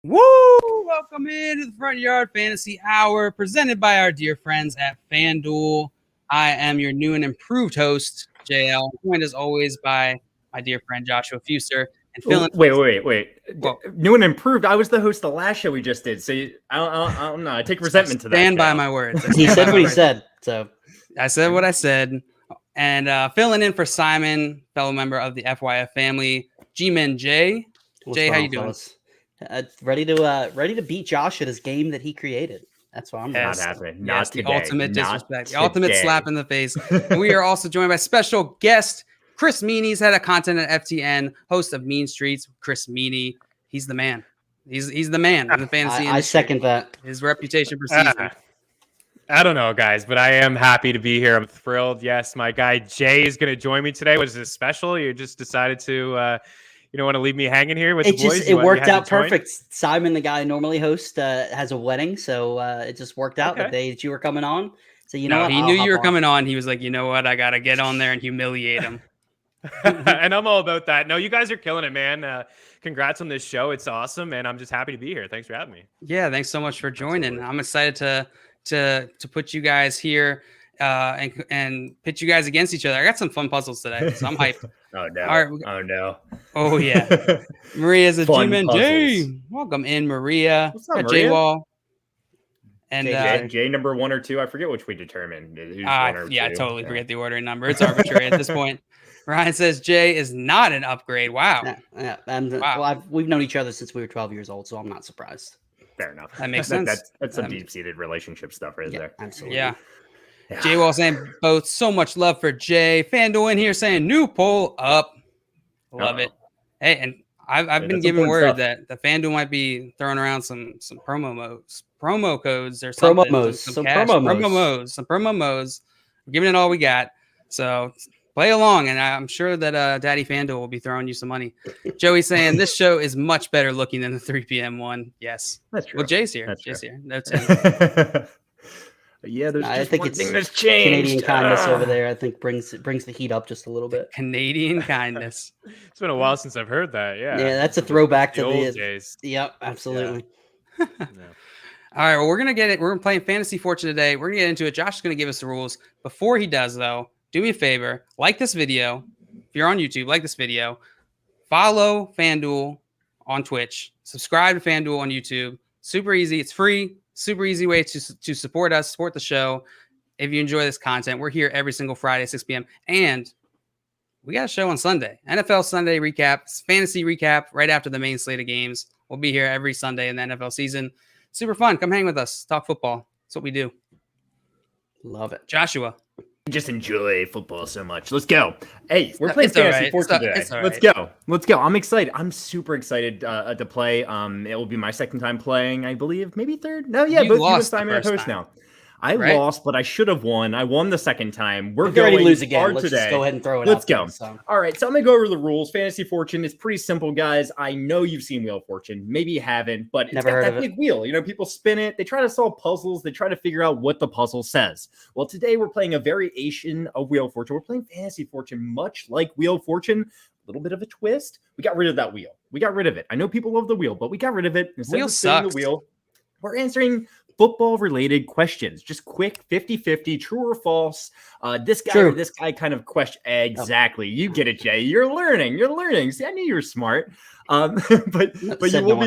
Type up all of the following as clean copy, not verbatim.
Woo! Welcome into the Front Yard Fantasy Hour, presented by our dear friends at FanDuel. I am your new and improved host, JL, joined as always by my dear friend Joshua Fuster. And Wait. New and improved. I was the host the last show we just did, so I don't know. I take resentment to that. Stand by my words. He said what he said, so I said what I said. And filling in for Simon, fellow member of the FYF family, G-Man Jay. Jay, how you doing? Ready to beat Josh at his game that he created. That's what I'm not happening. Not the today. ultimate Not disrespect, the ultimate slap in the face. And we are also joined by special guest Chris Meaney. He's head of content at FTN, host of Mean Streets. Chris Meaney, he's the man. He's the man in the fantasy industry. I second that. His reputation precedes him. I don't know, guys, but I am happy to be here. I'm thrilled. Yes, my guy Jay is going to join me today. Was this special? You just decided to, you don't want to leave me hanging here with the boys? It worked out perfect. Simon, the guy I normally host, has a wedding, so it just worked out the day that you were coming on. So he knew you were coming on. He was like, you know what? I got to get on there and humiliate him. And I'm all about that. No, you guys are killing it, man. Congrats on this show. It's awesome, and I'm just happy to be here. Thanks for having me. Yeah, thanks so much for joining. Absolutely. I'm excited to put you guys here and pit you guys against each other. I got some fun puzzles today, so I'm hyped. Oh no! Right, oh no! Oh yeah! Maria's a G-Man J. Welcome in, Maria. What's up, Maria? J-Wall. And J number 1 or 2. I forget which we determined. I totally forget the ordering number. It's arbitrary at this point. Ryan says Jay is not an upgrade. Wow. Yeah. Well, we've known each other since we were 12 years old, so I'm not surprised. Fair enough. That makes sense. That's some deep-seated relationship stuff right there. Absolutely. Yeah. J-Wall saying both so much love for Jay. FanDuel in here saying new poll up. Love it. Hey, and I've been given word that the FanDuel might be throwing around some promo codes or something. Some promo modes. We're giving it all we got. So play along, and I'm sure that Daddy FanDuel will be throwing you some money. Joey saying this show is much better looking than the 3 p.m. one. Yes. That's true. Well, Jay's here. Jay's here. That's it. Yeah, there's I think one it's thing that's changed. Canadian kindness over there. I think brings the heat up just a little bit. Canadian kindness. It's been a while since I've heard that. Yeah, that's a throwback to the old days. Yep, absolutely. Yeah. All right, well, we're gonna get it. We're playing Fantasy Fortune today. We're gonna get into it. Josh is gonna give us the rules. Before he does, though, do me a favor: like this video. If you're on YouTube, like this video. Follow FanDuel on Twitch. Subscribe to FanDuel on YouTube. Super easy. It's free. Super easy way to support us, support the show. If you enjoy this content, we're here every single Friday, 6 p.m. And we got a show on Sunday. NFL Sunday recap, fantasy recap right after the main slate of games. We'll be here every Sunday in the NFL season. Super fun. Come hang with us. Talk football. That's what we do. Love it. Joshua. I just enjoy football so much. Let's go. Hey, we're playing Fantasy Fortune today. Let's go. I'm excited. I'm super excited to play. It will be my second time playing, I believe. Maybe third? No, yeah, both you and Simon are host now. I lost, but I should have won. I won the second time. We're going to lose again. Hard Let's today. Just go ahead and throw it Let's out go. There, so. All right, so I'm going to go over the rules. Fantasy Fortune is pretty simple, guys. I know you've seen Wheel of Fortune. Maybe you haven't, but it's got that big wheel. You know, people spin it. They try to solve puzzles. They try to figure out what the puzzle says. Well, today we're playing a variation of Wheel of Fortune. We're playing Fantasy Fortune, much like Wheel of Fortune. A little bit of a twist. We got rid of that wheel. We got rid of it. I know people love the wheel, but we got rid of it. Instead of spinning the wheel, we're answering football-related questions. Just quick 50-50, true or false. This guy or this guy kind of question. Exactly. You get it, Jay. You're learning. See, I knew you were smart. But you will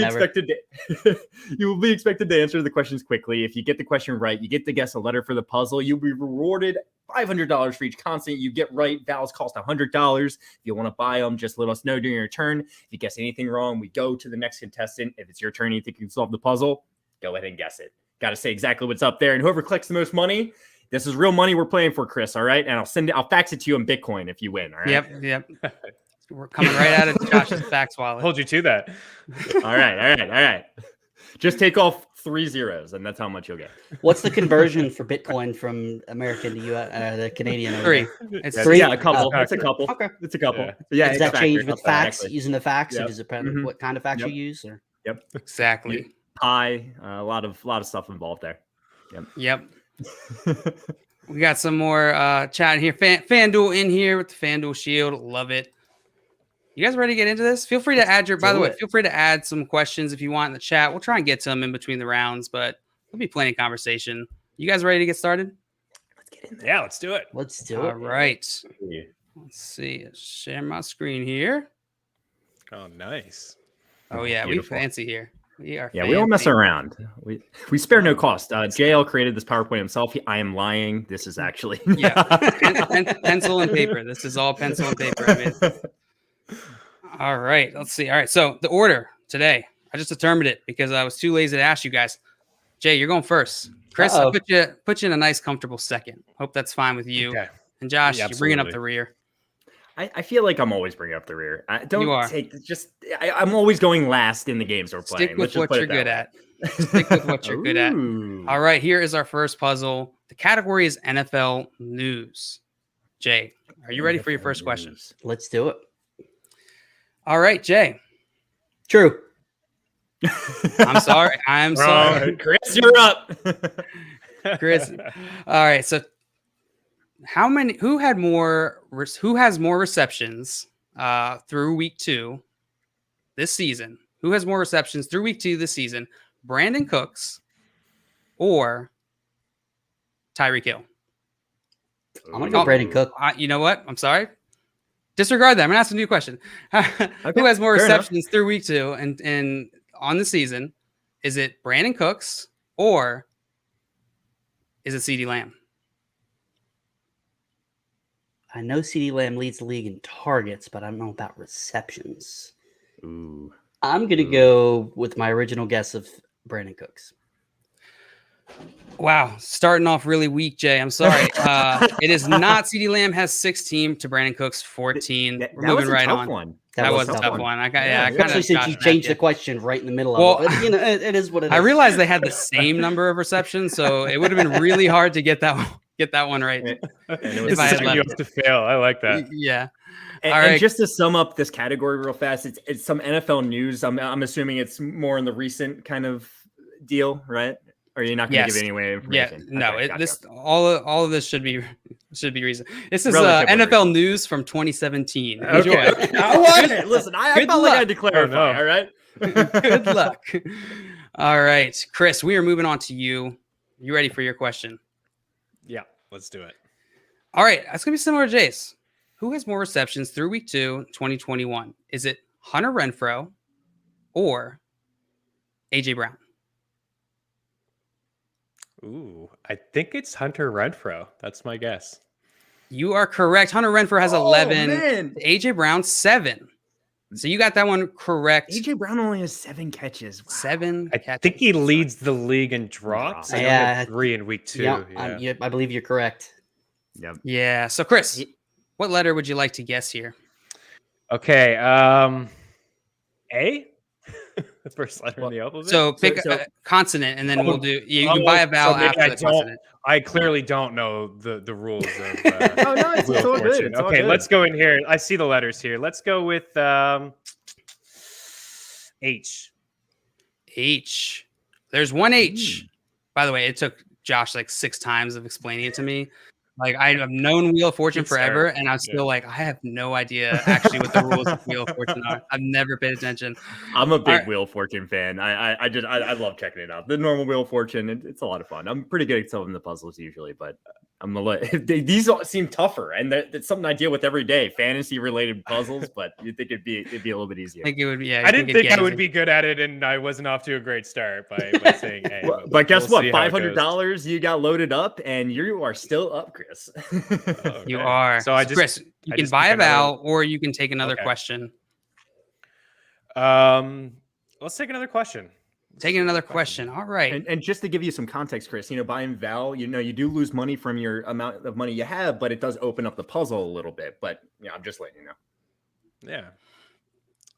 be expected to answer the questions quickly. If you get the question right, you get to guess a letter for the puzzle. You'll be rewarded $500 for each consonant you get right. Vowels cost $100. If you want to buy them, just let us know during your turn. If you guess anything wrong, we go to the next contestant. If it's your turn and you think you can solve the puzzle, go ahead and guess it. Got to say exactly what's up there. And whoever collects the most money, this is real money we're playing for, Chris. All right. And I'll fax it to you in Bitcoin if you win. All right. Yep. We're coming right out of Josh's fax wallet. Hold you to that. All right. Just take off 3 zeros, and that's how much you'll get. What's the conversion for Bitcoin from American to the Canadian? 3. It's 3. Yeah, a couple. It's a couple. Okay. It's a couple. Yeah. Does that change with fax? Using the fax? Yep. Or does it depend what kind of fax you use? Or? Yep. Exactly. Pi, a lot of stuff involved there. Yep. We got some more chat here. FanDuel in here with the FanDuel Shield. Love it. You guys ready to get into this? Feel free to add by the way, feel free to add some questions if you want in the chat. We'll try and get to them in between the rounds, but there'll be plenty of conversation. You guys ready to get started? Let's get in there. Yeah, let's do it. Let's do it. All right. Let's see. Share my screen here. Oh, nice. Oh yeah, Beautiful. we fancy here. We are. Yeah, fancy. we don't mess around. We spare no cost. JL created this PowerPoint himself. I am lying. This is actually pencil and paper. This is all pencil and paper. I mean. All right, let's see. All right, so the order today, I just determined it because I was too lazy to ask you guys. Jay, you're going first. Chris, I'll put you in a nice, comfortable second. Hope that's fine with you. Okay. And Josh, you're bringing up the rear. I feel like I'm always bringing up the rear. I'm always going last in the games we're playing. Stick with what you're good at. Stick with what you're good at. All right, here is our first puzzle. The category is NFL news. Jay, are you ready for your first question? Let's do it. All right, Jay. True. I'm sorry. I'm sorry. Chris, you're up. Chris. All right, so who has more receptions through week 2 this season? Who has more receptions through week 2 this season? Brandon Cooks or Tyreek Hill? I'm going to go Brandon Cook. You know what? I'm sorry. Disregard that. I'm going to ask a new question. Who has more receptions through week 2 and on the season? Is it Brandon Cooks or is it CeeDee Lamb? I know CeeDee Lamb leads the league in targets, but I don't know about receptions. Ooh. I'm going to go with my original guess of Brandon Cooks. Wow. Starting off really weak, Jay. I'm sorry. It is not. CeeDee Lamb has 16 to Brandon Cooks 14. We're moving right on. One. That was a tough one. Especially since you changed the question right in the middle of it. But, it is what it is. I realized they had the same number of receptions, so it would have been really hard to get that one right. And it was you have to fail. I like that. Yeah. And just to sum up this category real fast, it's some NFL news. I'm assuming it's more in the recent kind of deal, right? Or you're not going to give any away information? Yeah, no. Gotcha. All of this should be recent. This is NFL news from 2017. Okay. I want it. Listen, I felt like I had to clarify. All right. Good luck. All right, Chris. We are moving on to you. You ready for your question? Yeah, let's do it. All right, that's gonna be similar to Jace. Who has more receptions through week 2, 2021? Is it Hunter Renfrow or AJ Brown? Ooh, I think it's Hunter Renfrow. That's my guess. You are correct. Hunter Renfrow has 11. AJ Brown 7. So you got that one correct. AJ Brown only has 7 catches. Wow. 7 I catches. think he leads the league in drops. Yeah, 3 in week 2. Yeah, I believe you're correct. Yep. Yeah. So Chris, what letter would you like to guess here? Okay. A. The first letter in the alphabet. So pick a consonant, and then we'll do. You can buy a vowel after the consonant. I clearly don't know the rules of. Oh no, it's all good. It's all okay, good. Let's go in here. I see the letters here. Let's go with H. H. There's one H. By the way, it took Josh like 6 times of explaining it to me. Like I've known Wheel of Fortune forever, and I'm still like, I have no idea actually what the rules of Wheel of Fortune are. I've never paid attention. I'm a big Wheel of Fortune fan. I love checking it out. The normal Wheel of Fortune, it's a lot of fun. I'm pretty good at solving the puzzles usually, but I'm gonna let these all seem tougher, and that's something I deal with every day. Fantasy related puzzles, but you think it'd be a little bit easier. I think it would be. Yeah, I didn't think I would be good at it, and I wasn't off to a great start by saying, "Hey." But guess what? $500 you got loaded up, and you are still up, Chris. Okay. You are. So Chris, you can buy a vowel, or you can take another question. Let's take another question. Taking another question. All right. And just to give you some context, Chris, buying Val, you do lose money from your amount of money you have, but it does open up the puzzle a little bit. But I'm just letting you know. Yeah.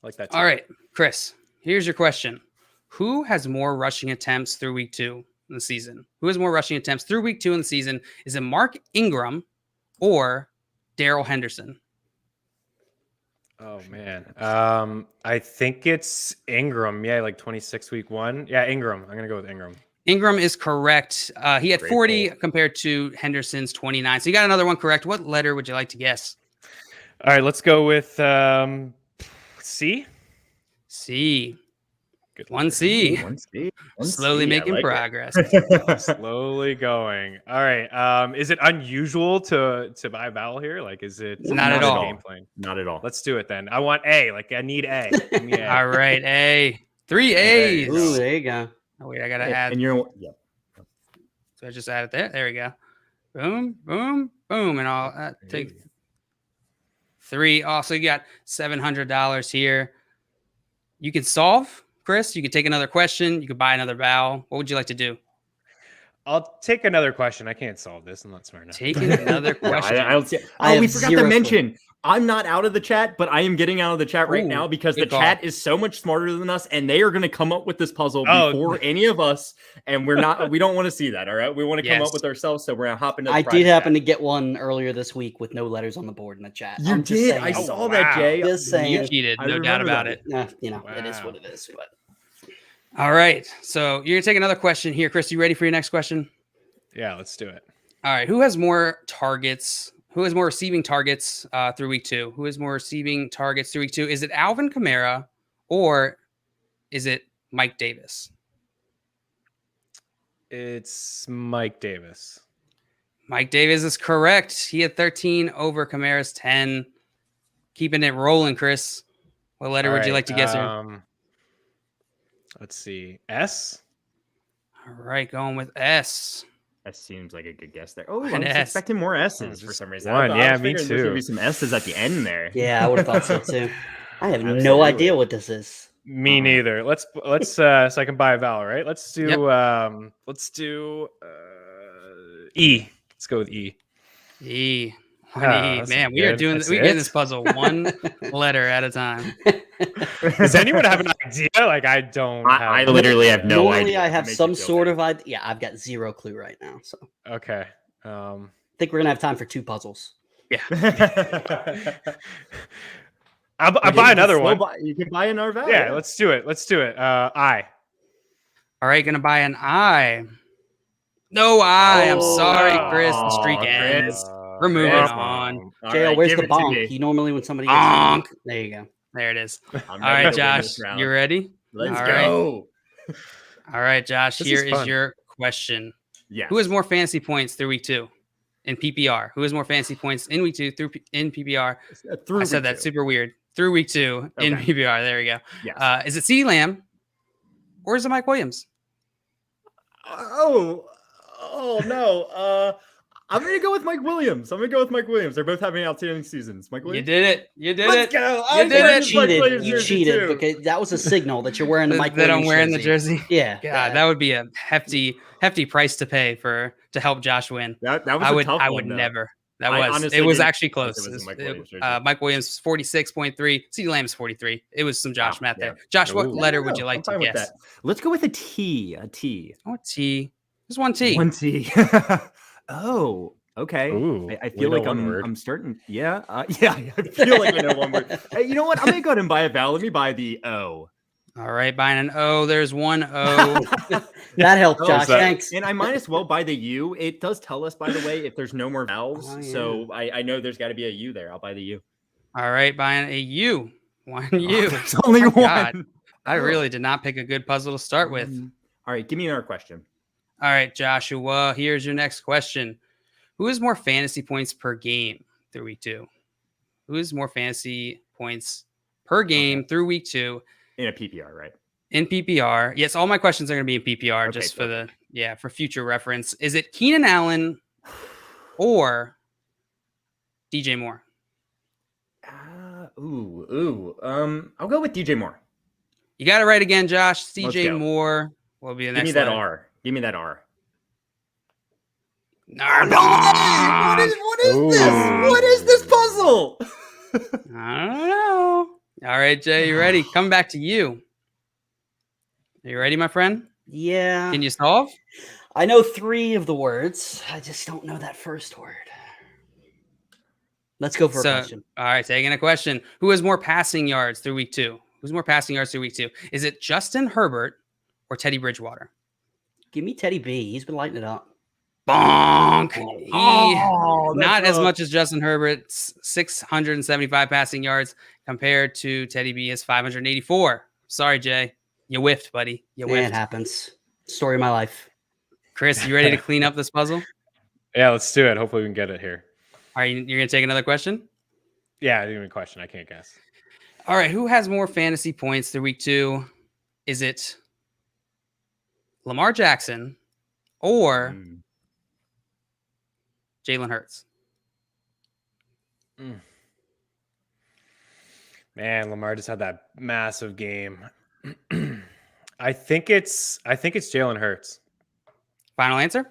Like that too. All right, Chris, here's your question. Who has more rushing attempts through week 2 in the season? Who has more rushing attempts through week 2 in the season? Is it Mark Ingram or Darrell Henderson? Oh man. I think it's Ingram. Yeah, like 26 week 1. Yeah, Ingram. I'm gonna go with Ingram. Ingram is correct. He had 40 compared to Henderson's 29. So you got another one correct. What letter would you like to guess? All right, let's go with C. C. Good. 1C. 1C. Slowly making progress. Slowly going. All right. Is it unusual to buy a vowel here? Like, is it not at all? Game plan? Not at all. Let's do it then. I want A. Like, I need A. Give me A. All right, A. 3 A's. Ooh, there you go. Oh, wait, I gotta add. And you're So I just add it there. There we go. Boom, boom, boom, and I'll take 3. Also, you got $700 here. You can solve, Chris. You could take another question. You could buy another vowel. What would you like to do? I'll take another question. I can't solve this. I'm not smart enough. Taking another question. I don't see. Oh, we forgot to mention. I'm not out of the chat, but I am getting out of the chat right now because the chat is so much smarter than us, and they are going to come up with this puzzle before any of us, and we're not. We don't want to see that. All right, we want to come up with ourselves, so we're going to hop into. I did happen to get one earlier this week with no letters on the board in the chat. You did. I saw that, Jay. Just saying. You cheated, no doubt about it. It is what it is. But all right, so you're gonna take another question here, Chris. You ready for your next question? Yeah, let's do it. All right, who has more targets? Who has more receiving targets through week 2? Who has more receiving targets through week 2? Is it Alvin Kamara or is it Mike Davis? It's Mike Davis. Mike Davis is correct. He had 13 over Kamara's 10. Keeping it rolling, Chris. What letter would you like to guess here? Let's see. S? All right, going with S. That seems like a good guess there. Oh, I'm expecting more S's for some reason. Me too. There's gonna be some S's at the end there. Yeah, I would have thought so too. I have no idea what this is. Me neither. Let's so I can buy a vowel, right? Let's do E. Let's go with E. E. Man, we are getting this puzzle one letter at a time. Does anyone have an idea? Like, I don't. I literally have no idea. Normally, I have some sort of idea. Yeah, I've got zero clue right now. So okay. I think we're gonna have time for 2 puzzles. Yeah. I'll buy another one. You can buy another vowel. Yeah, let's do it. I. All right, gonna buy an I. No I. I'm sorry, Chris. The streak ends. We're moving on. JL, where's the bonk? He normally when somebody gets bonk. There you go. There it is. All right, Josh, you ready? Let's go. All right, Josh, here is your question. Yeah. Who has more fantasy points through week 2 in PPR? Who has more fantasy points in week 2 in PPR? I said that super weird. Through week 2 in PPR. There we go. Yes. Is it CeeDee Lamb or is it Mike Williams? Oh no. I'm going to go with Mike Williams. They're both having outstanding seasons. Mike Williams. You did it. Let's go. You cheated because that was a signal that you're wearing the Mike Williams that I'm wearing the jersey. Yeah. God, that would be a hefty price to pay to help Josh win. That was I would never. It was actually close. Mike Williams 46.3. CeeDee Lamb is 43. It was some Josh math there. Josh, what letter would you like to guess? Let's go with a T. A T. Oh, T. There's one T. One T. Oh, okay. Ooh, I feel like I'm starting. Yeah. I feel like I know one word. Hey, you know what? I'm going to go ahead and buy a vowel. Let me buy the O. All right, buying an O. There's one O. That helped, Josh. Thanks. And I might as well buy the U. It does tell us, by the way, if there's no more vowels. Oh, yeah. So I know there's got to be a U there. I'll buy the U. All right, buying a U. One U. There's only one. God. I really did not pick a good puzzle to start with. All right, give me another question. All right, Joshua, here's your next question. Who has more fantasy points per game through week 2? Who has more fantasy points per game through week 2? In a PPR, right? In PPR. Yes, all my questions are going to be in PPR just for future reference. Is it Keenan Allen or DJ Moore? I'll go with DJ Moore. You got it right again, Josh. DJ Moore will be the next. Give me that R. Give me that R. What is this? What is this puzzle? I don't know. All right, Jay, you ready? Coming back to you. Are you ready, my friend? Yeah. Can you solve? I know 3 of the words. I just don't know that first word. Let's go for a question. All right, taking a question. Who has more passing yards through week 2? Who's more passing yards through week 2? Is it Justin Herbert or Teddy Bridgewater? Give me Teddy B. He's been lighting it up. Bonk. Not as much as Justin Herbert's 675 passing yards. compared to Teddy B is 584. Sorry, Jay. You whiffed, buddy. You whiffed. It happens. Story of my life. Chris, you ready to clean up this puzzle? Yeah, let's do it. Hopefully we can get it here. All right, you're going to take another question? Yeah, even a question. I can't guess. All right, who has more fantasy points through week 2? Is it Lamar Jackson or Jalen Hurts? Man, Lamar just had that massive game. I think it's Jalen Hurts. Final answer?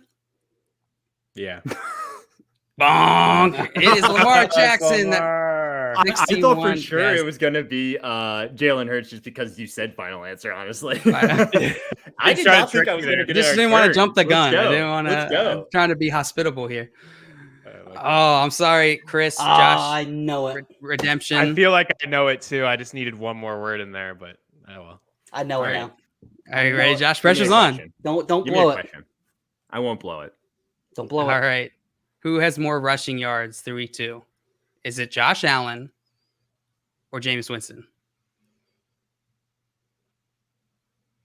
Yeah. Bonk. It is Lamar Jackson. I thought for sure it was going to be Jalen Hurts just because you said final answer, honestly. I did not think I was going to get it. Just didn't want to jump the gun. I didn't want to. I'm trying to be hospitable here. Oh, I'm sorry, Chris. Josh. I know it. Redemption. I feel like I know it too. I just needed one more word in there, but oh well. I know it now. Are you ready, Josh? Pressure's on. Don't blow it. I won't blow it. Don't blow it. All right. Who has more rushing yards through week 2? Is it Josh Allen or Jameis Winston?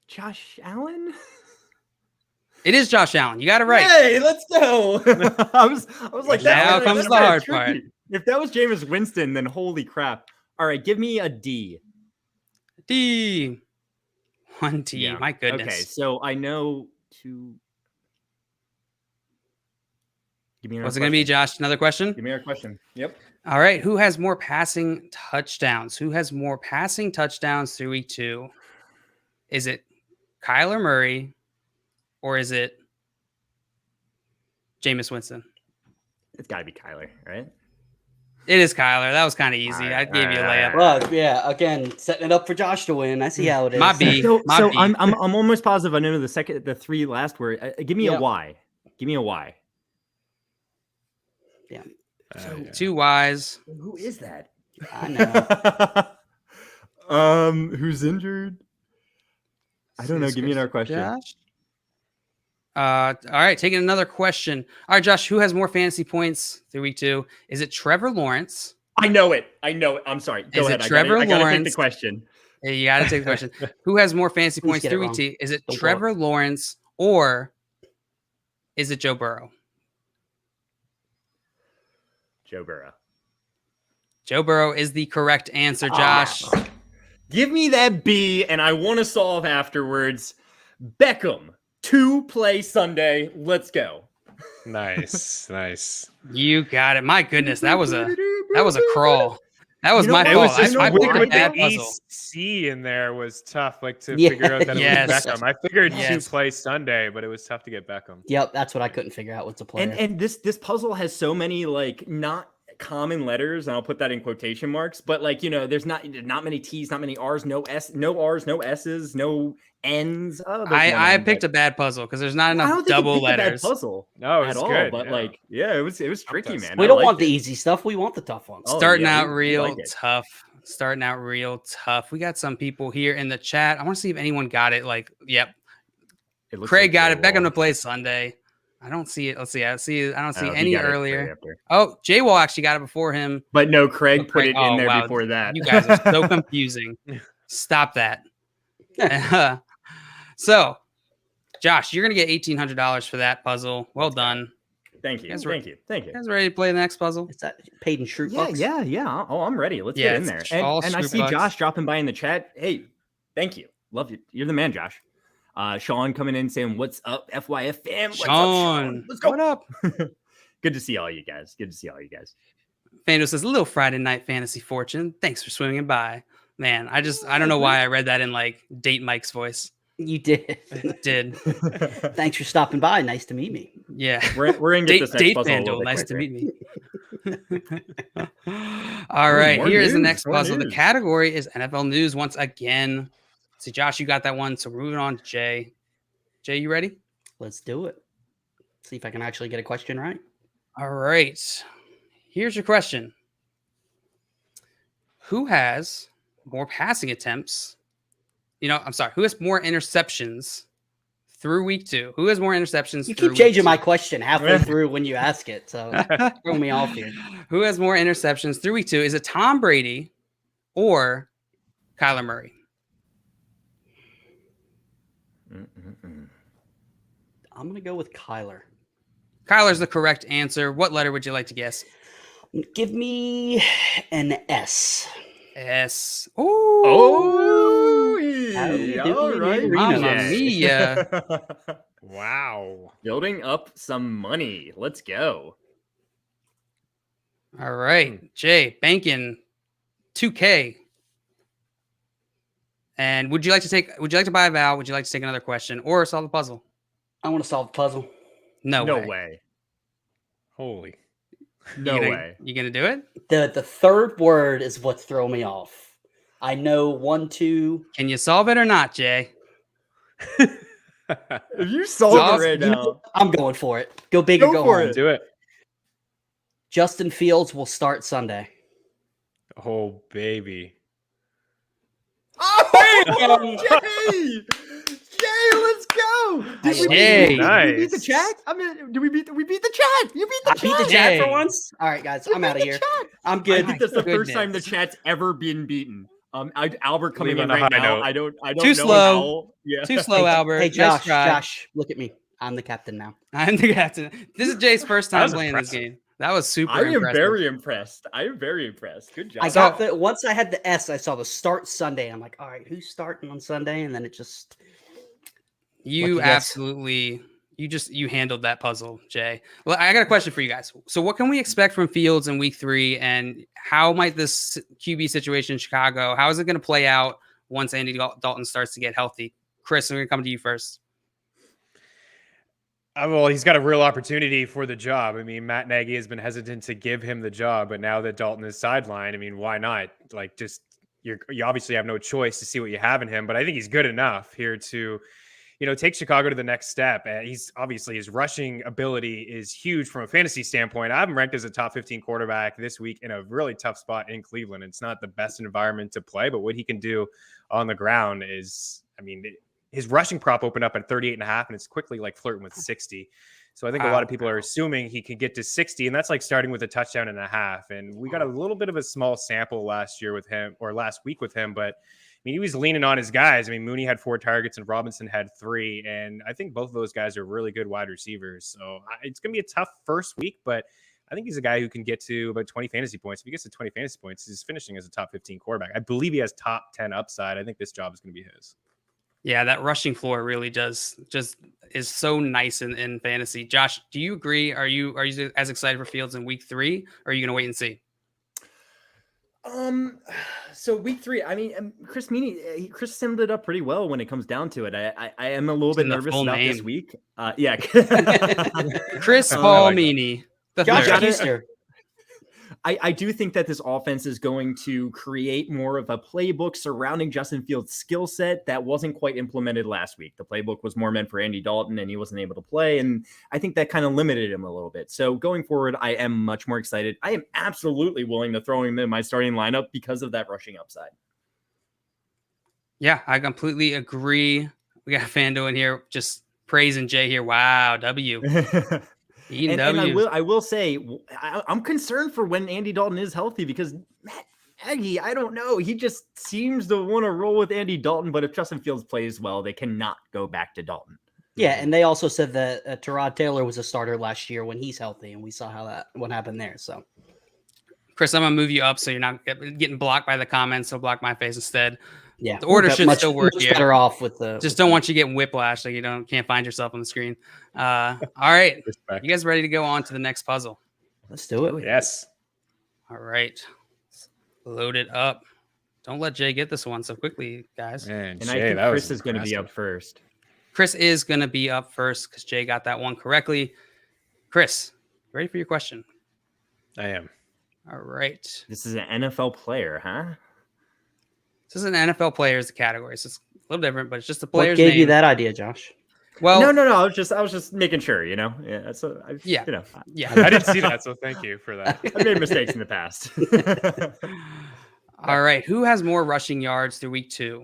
Josh Allen? It is Josh Allen. You got it right. Hey, let's go. I was like, now comes the hard part. If that was Jameis Winston, then holy crap. All right, give me a D. D. 1 T. Yeah. My goodness. Okay, so I know to. What's it going to be, Josh? Another question? Give me a question. Yep. All right. Who has more passing touchdowns? Who has more passing touchdowns through week 2? Is it Kyler Murray or is it Jameis Winston? It's got to be Kyler, right? It is Kyler. That was kind of easy. I gave you a layup. Well, yeah. Again, setting it up for Josh to win. I see how it is. My B. So I'm almost positive I know the 3 last word. Give me a Y. Give me a Y. Yeah. So 2 Ys. Who is that? I know. Who's injured? I don't know. Give me another question. Josh? All right, taking another question. All right, Josh, who has more fantasy points through week 2? Is it Trevor Lawrence? I know it. I'm sorry. Go ahead. Trevor Lawrence? I gotta take the question. Yeah, you got to take the question. Who has more fantasy points through week 2? Is it Trevor Lawrence or is it Joe Burrow? Joe Burrow. Joe Burrow is the correct answer, Josh. Give me that B, and I want to solve afterwards. Beckham, 2 play Sunday. Let's go. Nice. You got it. My goodness, that was a crawl. That was my fault. It was just weird with that the EC in there was tough, like to figure out that it was Beckham. I figured 2 play Sunday, but it was tough to get Beckham. Yep, that's what I couldn't figure out. What's a player? And this puzzle has so many not common letters, and I'll put that in quotation marks. But there's not many T's, not many R's, no S, no R's, no S's, no N's. Oh, I picked a bad puzzle because there's not enough double letters. A bad puzzle, no, it was good. But it was tricky, man. We don't want the easy stuff. We want the tough ones. Starting out real tough. We got some people here in the chat. I want to see if anyone got it. Yep. Craig got it. Beckham to play Sunday. I don't see it. Let's see. I don't see any earlier. Oh, J-Wall actually got it before him. But no, Craig put it in there before that. You guys are so confusing. Stop that. So, Josh, you're going to get $1,800 for that puzzle. Well done. Thank you. Thank you. You guys ready to play the next puzzle? Is that paid in Shroot bucks? Yeah. Oh, I'm ready. Let's get in there. And I see Josh dropping by in the chat. Hey, thank you. Love you. You're the man, Josh. Sean coming in saying, "What's up, FYF fam?" Sean, let's go. What up? Good to see all you guys. FanDuel says, "Little Friday night fantasy fortune. Thanks for swinging by, man." I don't know why I read that in Date Mike's voice. You did. Thanks for stopping by. Nice to meet me. Yeah, we're in this next puzzle. FanDuel. Nice to meet me. All right, here's the next puzzle. The category is NFL news once again. See, Josh, you got that one. So we're moving on to Jay. Jay, you ready? Let's do it. See if I can actually get a question right. All right. Here's your question. Who has more passing attempts? Who has more interceptions through week 2? Who has more interceptions? You keep changing my question halfway through when you ask it. So throw me off here. Who has more interceptions through week 2? Is it Tom Brady or Kyler Murray? I'm going to go with Kyler. Kyler's the correct answer. What letter would you like to guess? Give me an S. S. Oh, all right. Mamma mia. Wow. Building up some money. Let's go. All right. Jay, banking 2K. And would you like to buy a vowel? Would you like to take another question or solve the puzzle? I want to solve the puzzle. No way. Holy. No way. You gonna do it? The third word is what's throwing me off. I know 1, 2. Can you solve it or not, Jay? If you solve it right now, I'm going for it. Go big or go home. Do it. Justin Fields will start Sunday. Oh, baby. Oh, Jay! Jay, let's go! Did we beat the chat? I mean, we beat the chat. You beat the chat. I beat the chat for once. All right, guys, I'm out of here. I'm good. I think that's the first time the chat's ever been beaten. Albert coming in right now. I don't Too know slow. how. Yeah. Too slow, Albert. Hey, Josh. Nice try. Josh, look at me. I'm the captain now. I'm the captain. This is Jay's first time playing this game. That was super impressive. I am very impressed. Good job. I got once I had the S, I saw the start Sunday. I'm like, all right, who's starting on Sunday? And then it just you handled that puzzle, Jay. Well, I got a question for you guys. So what can we expect from Fields in week 3, and how might this QB situation in Chicago, how is it going to play out once Andy Dalton starts to get healthy? Chris, I'm going to come to you first. Well, he's got a real opportunity for the job. I mean, Matt Nagy has been hesitant to give him the job, but now that Dalton is sidelined, I mean, why not? Like, just you obviously have no choice to see what you have in him, but I think he's good enough here to, take Chicago to the next step. He's obviously, his rushing ability is huge from a fantasy standpoint. I have him ranked as a top 15 quarterback this week in a really tough spot in Cleveland. It's not the best environment to play, but what he can do on the ground is, his rushing prop opened up at 38.5, and it's quickly like flirting with 60. So I think a lot of people are assuming he can get to 60, and that's like starting with a touchdown and a half. And we got a little bit of a small sample last week with him, but he was leaning on his guys. Meaney had 4 targets and Robinson had 3. And I think both of those guys are really good wide receivers. So it's going to be a tough first week, but I think he's a guy who can get to about 20 fantasy points. If he gets to 20 fantasy points, he's finishing as a top 15 quarterback. I believe he has top 10 upside. I think this job is going to be his. Yeah, that rushing floor really is so nice in fantasy. Josh, do you agree? Are you as excited for Fields in week 3, or are you going to wait and see? So week 3, Chris Meaney, Chris summed it up pretty well when it comes down to it. I am a little bit nervous about this week. Yeah. Chris Paul Meaney. Josh Easter. I do think that this offense is going to create more of a playbook surrounding Justin Fields' skill set that wasn't quite implemented last week. The playbook was more meant for Andy Dalton, and he wasn't able to play, and I think that kind of limited him a little bit. So going forward, I am much more excited. I am absolutely willing to throw him in my starting lineup because of that rushing upside. Yeah, I completely agree. We got Fando in here just praising Jay here. Wow, W. And I will say, I'm concerned for when Andy Dalton is healthy, because Matt Nagy, I don't know. He just seems to want to roll with Andy Dalton, but if Justin Fields plays well, they cannot go back to Dalton. Yeah, and they also said that Tyrod Taylor was a starter last year when he's healthy, and we saw what happened there. So, Chris, I'm going to move you up so you're not getting blocked by the comments, so block my face instead. Yeah, the order should still work here. Better off with the. Just don't want you getting whiplash, so you can't find yourself on the screen. All right, you guys ready to go on to the next puzzle? Let's do it. Yes. All right, load it up. Don't let Jay get this one so quickly, guys. Man, and Jay, I think Chris is going to be up first. Chris is going to be up first because Jay got that one correctly. Chris, ready for your question? I am. All right. This is an NFL player, huh? This is an NFL players category. So it's a little different, but it's just the player's name. What gave name. you that idea, Josh? Well, no. I was just making sure, Yeah. Yeah. I didn't see that, so thank you for that. I made mistakes in the past. All right. Who has more rushing yards through week 2?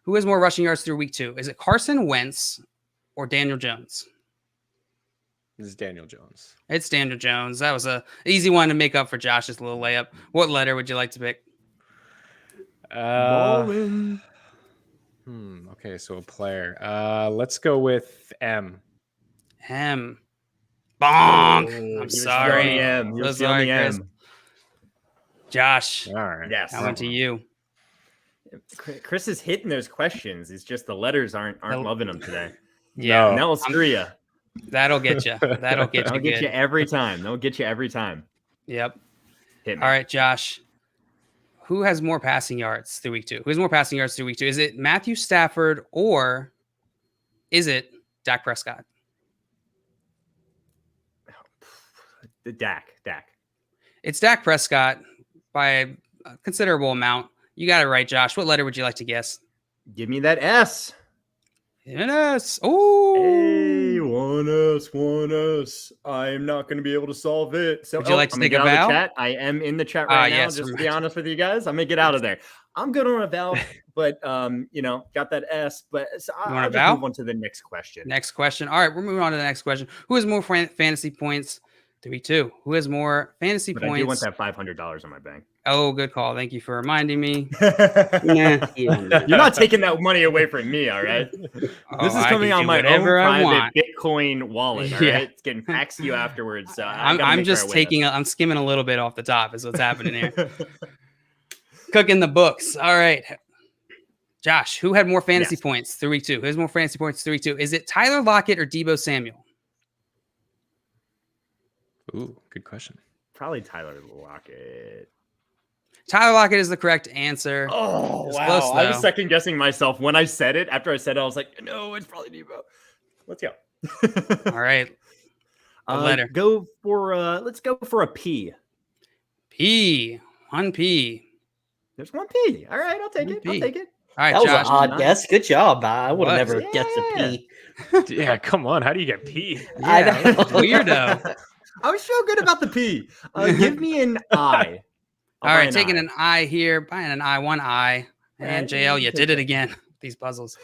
Who has more rushing yards through week 2? Is it Carson Wentz or Daniel Jones? This is Daniel Jones. It's Daniel Jones. That was an easy one to make up for Josh's little layup. What letter would you like to pick? Ballin'. Okay, so a player. Let's go with M. M. Bonk. I'm You're sorry. M. You're So sorry, Chris. M. Josh. All right. Yes. I went to you. Chris is hitting those questions. It's just the letters aren't loving them today. Yeah. And that will screw you. That'll get you. That'll get you. That'll get you every time. That'll get you every time. Yep. Hit me. All right, Josh. Who has more passing yards through week 2? Who has more passing yards through week 2? Is it Matthew Stafford or is it Dak Prescott? The Dak. It's Dak Prescott by a considerable amount. You got it right, Josh. What letter would you like to guess? Give me that S. S. Oh, hey, 1S. I'm not going to be able to solve it. So, would you like to take a bow? bow? Chat. I am in the chat right now. Yes, just to be honest with you guys, I'm going to get out of there. I'm good on a vowel, but got that S. But so I'll just move on to the next question. Next question. All right, we're moving on to the next question. Who has more fantasy points? 3-2. Who has more fantasy points? I do want that $500 in my bank. Oh, good call. Thank you for reminding me. You're not taking that money away from me, all right? This is coming on my own private Bitcoin wallet, all right? It's getting faxed to you afterwards. So I'm just I'm skimming a little bit off the top is what's happening here. Cooking the books. All right. Josh, who had more fantasy points through week 2? Who has more fantasy points through week 2? Is it Tyler Lockett or Debo Samuel? Ooh, good question. Probably Tyler Lockett. Tyler Lockett is the correct answer. Oh, wow. Close, I was second guessing myself when I said it. After I said it, I was like, no, it's probably Debo. Let's go. All right. Let's go for a P. P. 1 P. There's 1 P. All right, I'll take it. All right, that Josh. was an odd guess. Good job. I would have never guessed a P. Yeah, come on. How do you get P? Yeah, weirdo. I was so good about the P. Give me an I. All right, taking an I here, buying an I, 1 I. And JL, you did it again. These puzzles.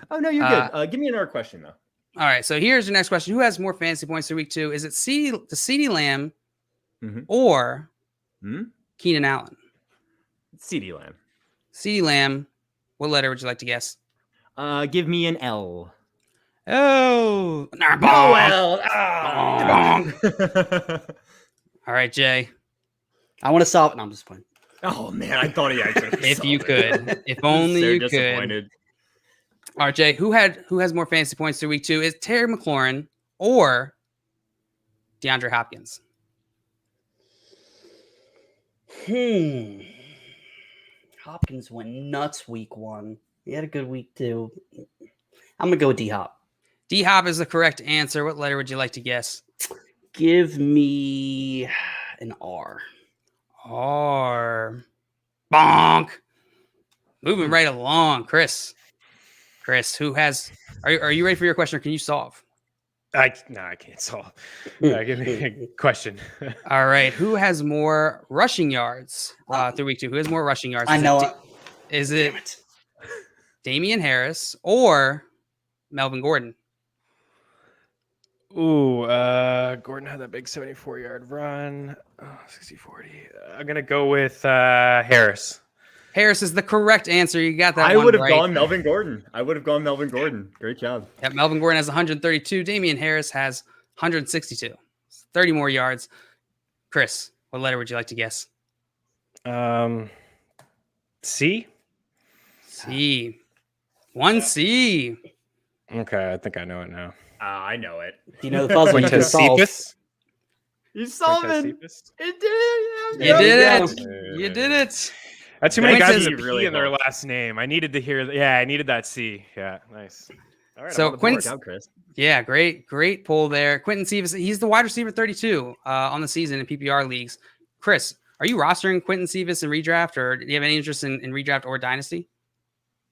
Oh, no, you're good. Give me another question, though. All right, so here's your next question. Who has more fantasy points through week 2? Is it CeeDee Lamb or Keenan Allen? CeeDee Lamb. CeeDee Lamb. What letter would you like to guess? Give me an L. Oh, no L. All right, Jay. I want to solve it. No, I'm just playing. Oh man, I thought he actually. If you could, if only you could. All right, Jay. Who has more fantasy points through week 2? Is Terry McLaurin or DeAndre Hopkins? Hopkins went nuts week 1. He had a good week 2. I'm gonna go with D-Hop. D-Hop is the correct answer. What letter would you like to guess? Give me an R. R. Bonk. Moving right along, Chris. Who has? Are you ready for your question, or can you solve? I can't solve. Give me a question. All right. Who has more rushing yards through week 2? Who has more rushing yards? I know it. Is it Damian Harris or Melvin Gordon? Ooh, Gordon had that big 74-yard run. 60-40. I'm going to go with Harris. Harris is the correct answer. You got that. I would have right. gone Melvin Gordon. Great job. Yeah, Melvin Gordon has 132. Damian Harris has 162. 30 more yards. Chris, what letter would you like to guess? C? C. 1 C. Okay, I think I know it now. I know it. Do you know the puzzle you can solve? You solved it. You did it. You did it. That's too many guys with a P in their last name. I needed to hear. Yeah, I needed that C. Yeah, nice. All right. So Quentin, yeah, great pull there. Quentin Cephas, he's the wide receiver 32 on the season in PPR leagues. Chris, are you rostering Quentin Cephas in redraft, or do you have any interest in redraft or dynasty?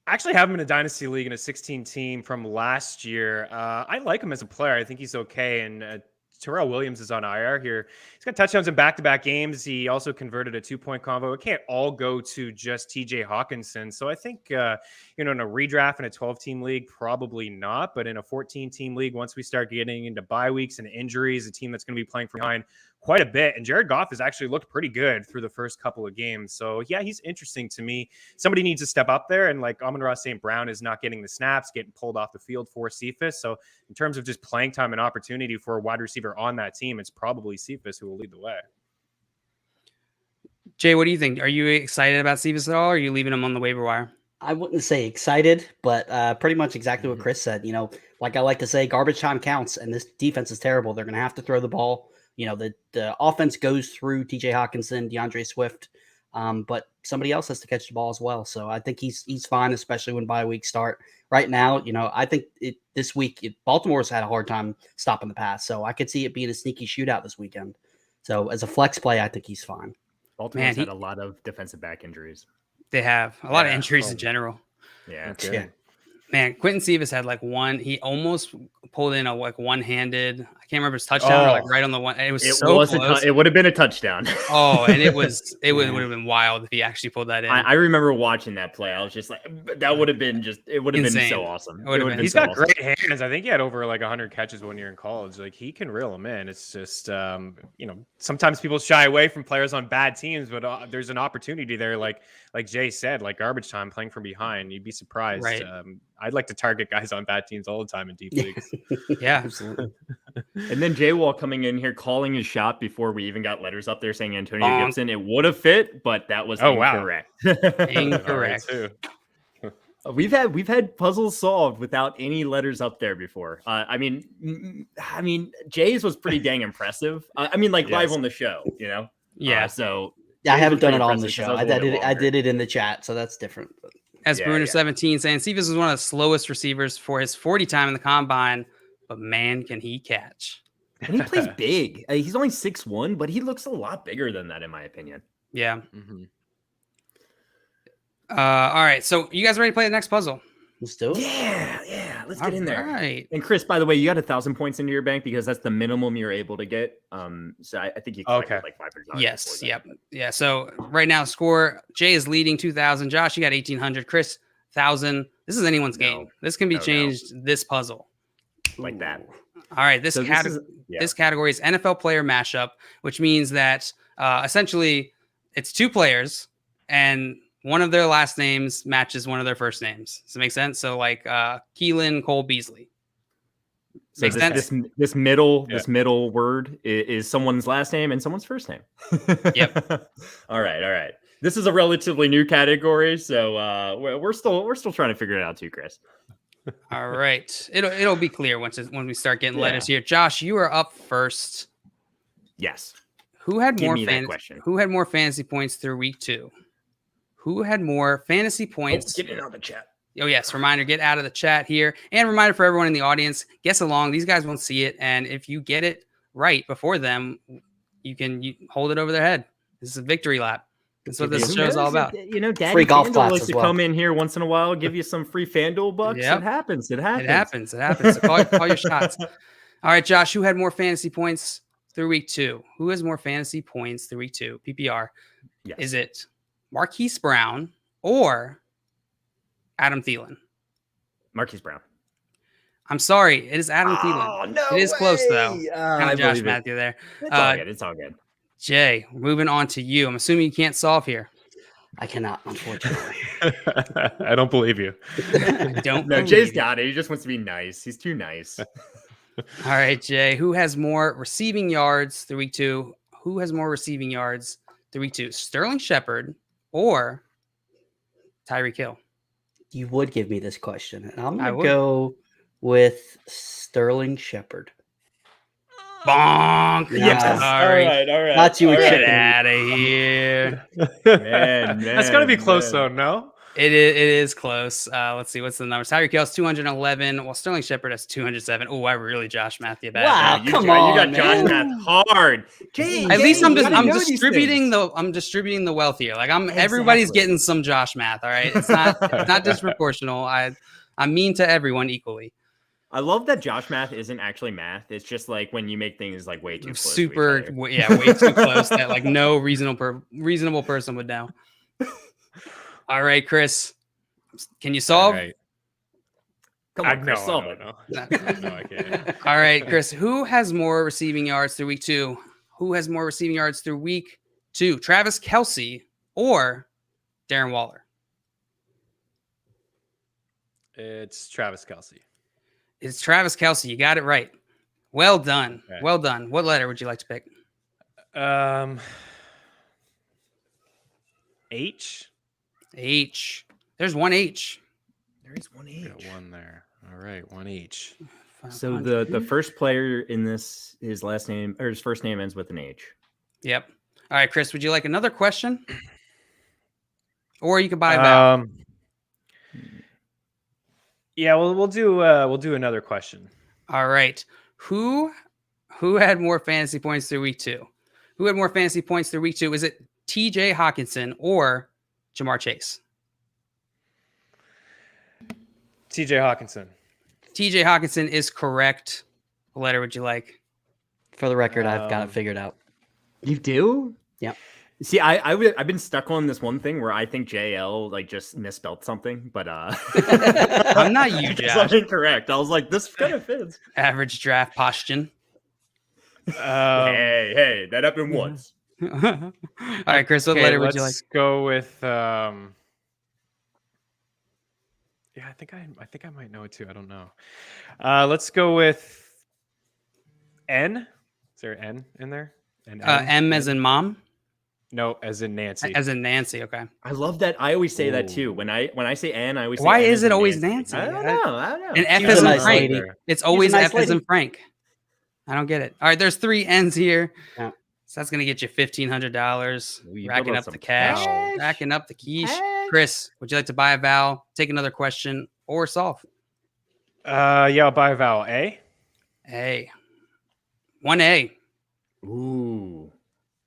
I actually have him in a dynasty league in a 16 team from last year. I like him as a player. I think he's okay. And Terrell Williams is on IR here. He's got touchdowns in back-to-back games. He also converted a 2-point convo. It can't all go to just TJ Hawkinson. So I think, in a redraft in a 12-team league, probably not. But in a 14-team league, once we start getting into bye weeks and injuries, a team that's going to be playing from behind quite a bit. And Jared Goff has actually looked pretty good through the first couple of games. So yeah, he's interesting to me. Somebody needs to step up there. And like Amon-Ra St. Brown is not getting the snaps, getting pulled off the field for Cephas. So in terms of just playing time and opportunity for a wide receiver on that team, it's probably Cephas who will lead the way. Jay, what do you think? Are you excited about Cephas at all? Or are you leaving him on the waiver wire? I wouldn't say excited, but pretty much exactly what Chris said. Like I like to say, garbage time counts, and this defense is terrible. They're going to have to throw the ball. The offense goes through TJ Hawkinson, DeAndre Swift, but somebody else has to catch the ball as well. So I think he's fine, especially when bye week start. Right now, I think this week Baltimore's had a hard time stopping the pass, so I could see it being a sneaky shootout this weekend. So as a flex play, I think he's fine. Baltimore's had a lot of defensive back injuries. They have a lot of injuries in general. Yeah. Man, Quentin Cephas had like one. He almost pulled in a one-handed. I can't remember his touchdown or like right on the one. It was so close. It would have been a touchdown. And it would have been wild if he actually pulled that in. I remember watching that play. I was just like, that would have been been so awesome. He's got great hands. I think he had over like 100 catches 1 year in college. Like he can reel them in. It's just sometimes people shy away from players on bad teams, but there's an opportunity there. Like Jay said, like garbage time playing from behind. You'd be surprised. Right. I'd like to target guys on bad teams all the time in deep leagues. Yeah, absolutely. And then Jay Wall coming in here calling his shot before we even got letters up there saying Antonio Gibson. It would have fit, but that was incorrect. Wow. Incorrect. We've had puzzles solved without any letters up there before. I mean, Jay's was pretty dang impressive. Live on the show, Yeah. So I haven't done it on the show. I did it in the chat, so that's different. As Bruner 17 saying, Cephas was one of the slowest receivers for his 40 time in the combine, but man, can he catch. And he plays big. He's only 6'1", but he looks a lot bigger than that, in my opinion. Yeah. Mm-hmm. All right. So you guys ready to play the next puzzle? Let's do it. Yeah. Let's get in there. Right. And Chris, by the way, you got 1,000 points into your bank because that's the minimum you're able to get. So I think you collected like $500. Yes. Yep. Yeah. So right now, score Jay is leading 2,000. Josh, you got 1,800. Chris, 1,000. This is anyone's game. This can be changed. This puzzle. Like that. All right. This category is NFL Player Mashup, which means that essentially it's two players and one of their last names matches one of their first names. Does it make sense? So like Keelan Cole Beasley. Makes sense? This middle word is someone's last name and someone's first name. Yep. All right. This is a relatively new category, so we're still trying to figure it out too, Chris. All right. It'll be clear when we start getting letters here. Josh, you are up first. Yes. Who had more fantasy points through week 2? Who had more fantasy points? Get it out of the chat. Oh, yes. Reminder, get out of the chat here. And reminder for everyone in the audience, guess along. These guys won't see it. And if you get it right before them, you hold it over their head. This is a victory lap. That's what this show is all about. Daddy free golf FanDuel class likes as to well. come in here once in a while, give you some free FanDuel bucks. Yep. It happens. It happens. So call your shots. All right, Josh, who had more fantasy points through week 2? Who has more fantasy points through week 2? PPR. Yes. Is it Marquise Brown or Adam Thielen? Marquise Brown. I'm sorry. It is Adam Thielen. No it is close, though. I Josh Matthew there. It's all good. Jay, moving on to you. I'm assuming you can't solve here. I cannot, unfortunately. I don't believe you. Jay's got it. He just wants to be nice. He's too nice. All right, Jay. Who has more receiving yards through week 2? Who has more receiving yards through week 2? Sterling Shepard or Tyreek Hill? You would give me this question, and I'm going to go with Sterling Shepard. Bonk. Yes. Sorry. All right. Not you. Get out of here. Man. That's got to be close, though, no? It is close. Let's see. What's the numbers? Tyreek Hill has 211. While Sterling Shepard has 207. Oh, I really Josh Matthew bad. Wow, come on. You got Josh Math hard. At least I'm distributing the wealth here. Like everybody's getting some Josh Math. All right. It's not disproportional. I'm mean to everyone equally. I love that Josh Math isn't actually math. It's just like when you make things like way too close. Way too close that like no reasonable person would know. All right, Chris, can you solve? All right. Come on, Chris, solve it. No, I can't. All right, Chris, who has more receiving yards through week 2? who has more receiving yards through week 2, Travis Kelce or Darren Waller? It's Travis Kelce. It's Travis Kelce. You got it right. Well done. Okay. Well done. What letter would you like to pick? H. H. There's one H. There is one H. Got one there. All right, one H. So the first player in this, his last name or his first name ends with an H. Yep. All right, Chris, would you like another question? Or you could buy a vowel. Yeah, well, we'll do another question. All right. Who had more fantasy points through week 2? Who had more fantasy points through week 2? Is it TJ Hawkinson or Jamar Chase? TJ Hawkinson. TJ Hawkinson is correct. What letter would you like? For the record, I've got it figured out. You do? Yep. See, I've been stuck on this one thing where I think JL like just misspelled something, but I'm not you, Josh. I'm incorrect. I was like, this kind of fits. Average draft posture. Hey, that happened once. All right, Chris, what letter would you like? Let's go with yeah, I think I might know it too. I don't know. Let's go with N. Is there an N in there? An N? M as in mom? No, as in Nancy. As in Nancy, okay. I love that. I always say that too. When I say N, I always say Why N is as it in always Nancy? I don't know. And F She's as a in nice Frank. lady. It's always nice F as in lady. Frank. I don't get it. All right, there's 3 N's here. Yeah. So that's going to get you $1,500. Ooh, you Racking build up up the some cash. cash. Racking up the quiche. Cash. Chris, would you like to buy a vowel, take another question, or solve? Yeah, I'll buy a vowel. A. A. 1A. Ooh,